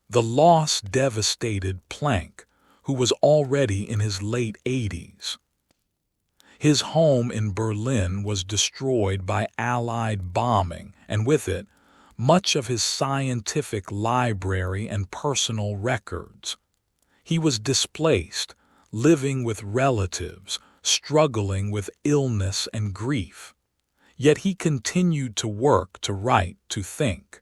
The loss devastated Planck, who was already in his late 80s. His home in Berlin was destroyed by Allied bombing, and with it, much of his scientific library and personal records. He was displaced, living with relatives, struggling with illness and grief. Yet he continued to work, to write, to think.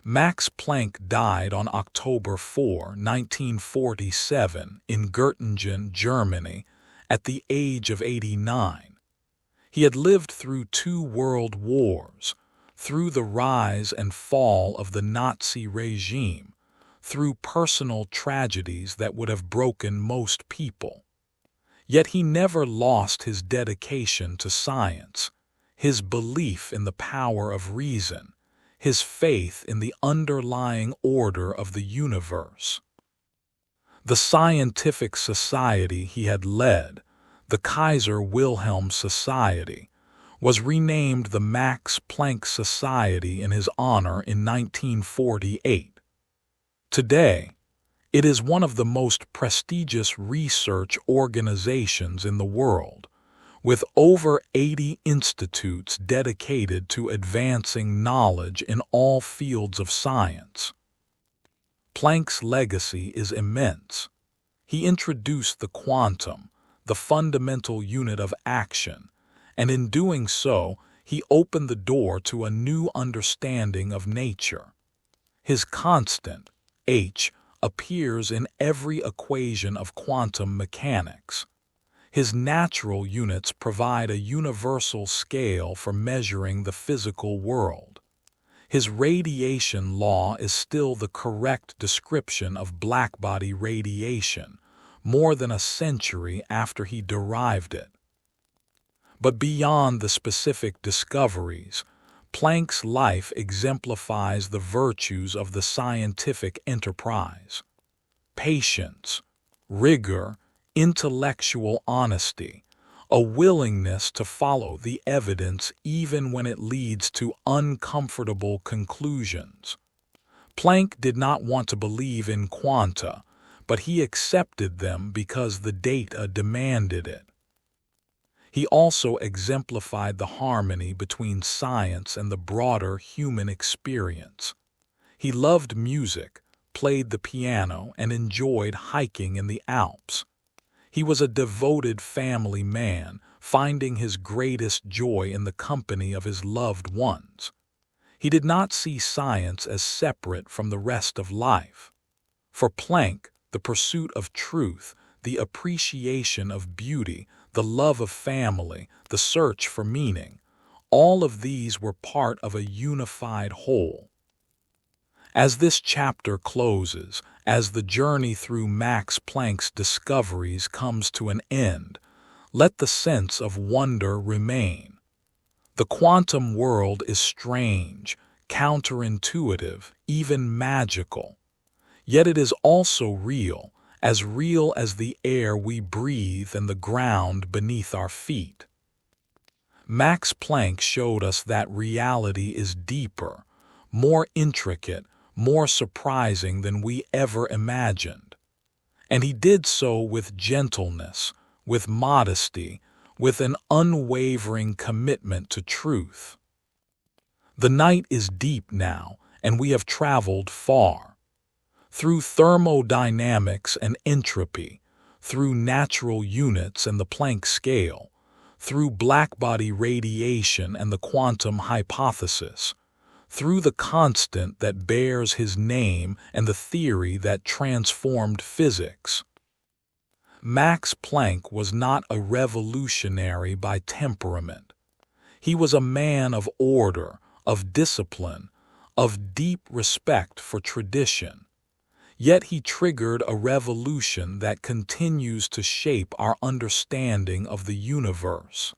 Max Planck died on October 4, 1947, in Göttingen, Germany, at the age of 89. He had lived through 2 world wars, through the rise and fall of the Nazi regime, through personal tragedies that would have broken most people. Yet he never lost his dedication to science, his belief in the power of reason, his faith in the underlying order of the universe. The scientific society he had led, the Kaiser Wilhelm Society, was renamed the Max Planck Society in his honor in 1948. Today, it is one of the most prestigious research organizations in the world, with over 80 institutes dedicated to advancing knowledge in all fields of science. Planck's legacy is immense. He introduced the quantum, the fundamental unit of action, and in doing so, he opened the door to a new understanding of nature. His constant, h, appears in every equation of quantum mechanics. His natural units provide a universal scale for measuring the physical world. His radiation law is still the correct description of blackbody radiation, more than a century after he derived it. But beyond the specific discoveries, Planck's life exemplifies the virtues of the scientific enterprise. Patience, rigor, intellectual honesty, a willingness to follow the evidence even when it leads to uncomfortable conclusions. Planck did not want to believe in quanta, but he accepted them because the data demanded it. He also exemplified the harmony between science and the broader human experience. He loved music, played the piano, and enjoyed hiking in the Alps. He was a devoted family man, finding his greatest joy in the company of his loved ones. He did not see science as separate from the rest of life. For Planck, the pursuit of truth, the appreciation of beauty, the love of family, the search for meaning, all of these were part of a unified whole. As this chapter closes, as the journey through Max Planck's discoveries comes to an end, let the sense of wonder remain. The quantum world is strange, counterintuitive, even magical. Yet it is also real as the air we breathe and the ground beneath our feet. Max Planck showed us that reality is deeper, more intricate, more surprising than we ever imagined. And he did so with gentleness, with modesty, with an unwavering commitment to truth. The night is deep now, and we have traveled far. Through thermodynamics and entropy, through natural units and the Planck scale, through blackbody radiation and the quantum hypothesis, through the constant that bears his name and the theory that transformed physics. Max Planck was not a revolutionary by temperament. He was a man of order, of discipline, of deep respect for tradition. Yet he triggered a revolution that continues to shape our understanding of the universe.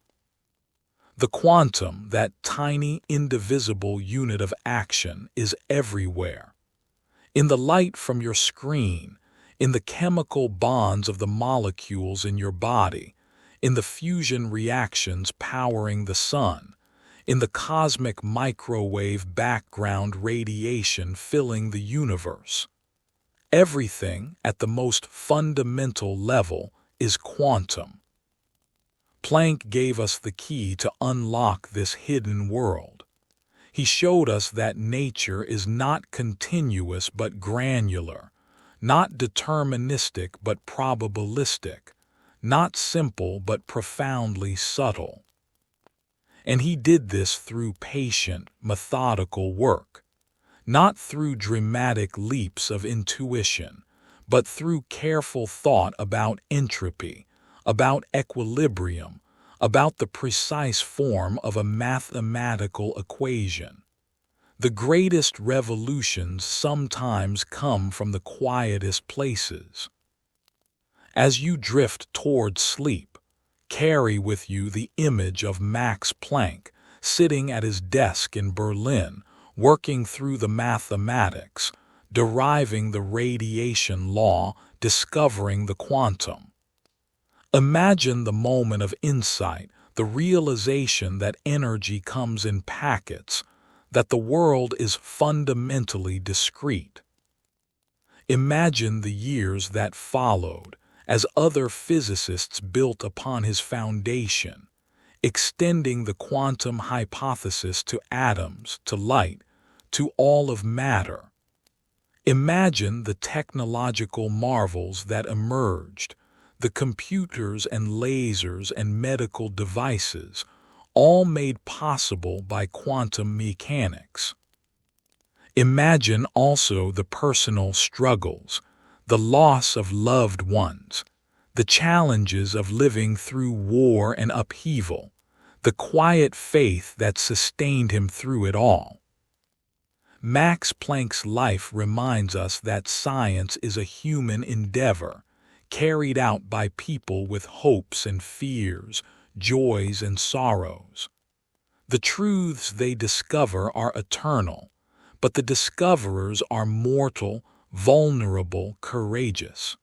The quantum, that tiny, indivisible unit of action, is everywhere. In the light from your screen, in the chemical bonds of the molecules in your body, in the fusion reactions powering the sun, in the cosmic microwave background radiation filling the universe. Everything, at the most fundamental level, is quantum. Planck gave us the key to unlock this hidden world. He showed us that nature is not continuous but granular, not deterministic but probabilistic, not simple but profoundly subtle. And he did this through patient, methodical work, not through dramatic leaps of intuition, but through careful thought about entropy, about equilibrium, about the precise form of a mathematical equation. The greatest revolutions sometimes come from the quietest places. As you drift toward sleep, carry with you the image of Max Planck sitting at his desk in Berlin, working through the mathematics, deriving the radiation law, discovering the quantum. Imagine the moment of insight, the realization that energy comes in packets, that the world is fundamentally discrete. Imagine the years that followed, as other physicists built upon his foundation, extending the quantum hypothesis to atoms, to light, to all of matter. Imagine the technological marvels that emerged, the computers and lasers and medical devices, all made possible by quantum mechanics. Imagine also the personal struggles, the loss of loved ones, the challenges of living through war and upheaval, the quiet faith that sustained him through it all. Max Planck's life reminds us that science is a human endeavor, carried out by people with hopes and fears, joys and sorrows. The truths they discover are eternal, but the discoverers are mortal, vulnerable, courageous.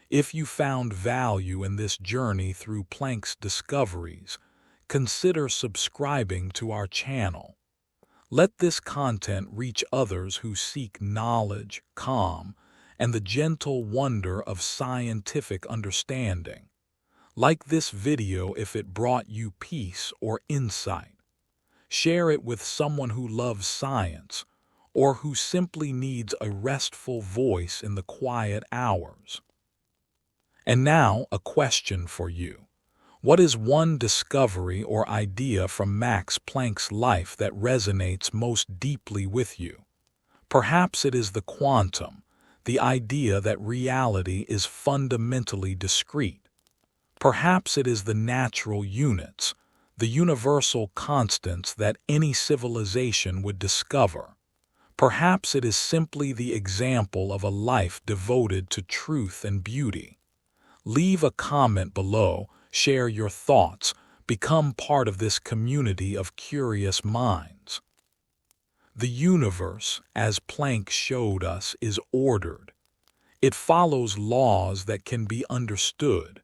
If you found value in this journey through Planck's discoveries, consider subscribing to our channel. Let this content reach others who seek knowledge, calm, and the gentle wonder of scientific understanding. Like this video if it brought you peace or insight. Share it with someone who loves science or who simply needs a restful voice in the quiet hours. And now, a question for you. What is one discovery or idea from Max Planck's life that resonates most deeply with you? Perhaps it is the quantum, the idea that reality is fundamentally discrete. Perhaps it is the natural units, the universal constants that any civilization would discover. Perhaps it is simply the example of a life devoted to truth and beauty. Leave a comment below, share your thoughts, become part of this community of curious minds. The universe, as Planck showed us, is ordered. It follows laws that can be understood.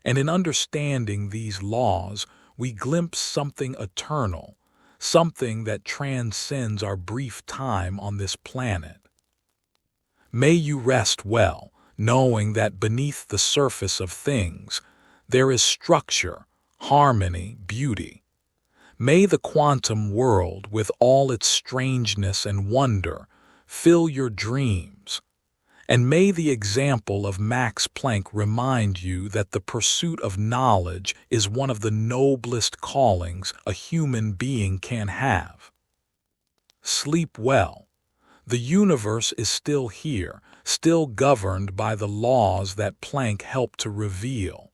And in understanding these laws, we glimpse something eternal, something that transcends our brief time on this planet. May you rest well, knowing that beneath the surface of things, there is structure, harmony, beauty. May the quantum world, with all its strangeness and wonder, fill your dreams. And may the example of Max Planck remind you that the pursuit of knowledge is one of the noblest callings a human being can have. Sleep well. The universe is still here, still governed by the laws that Planck helped to reveal.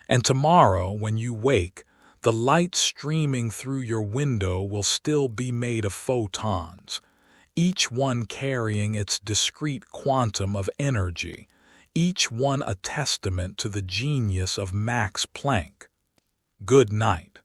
And tomorrow, when you wake, the light streaming through your window will still be made of photons, each one carrying its discrete quantum of energy, each one a testament to the genius of Max Planck. Good night.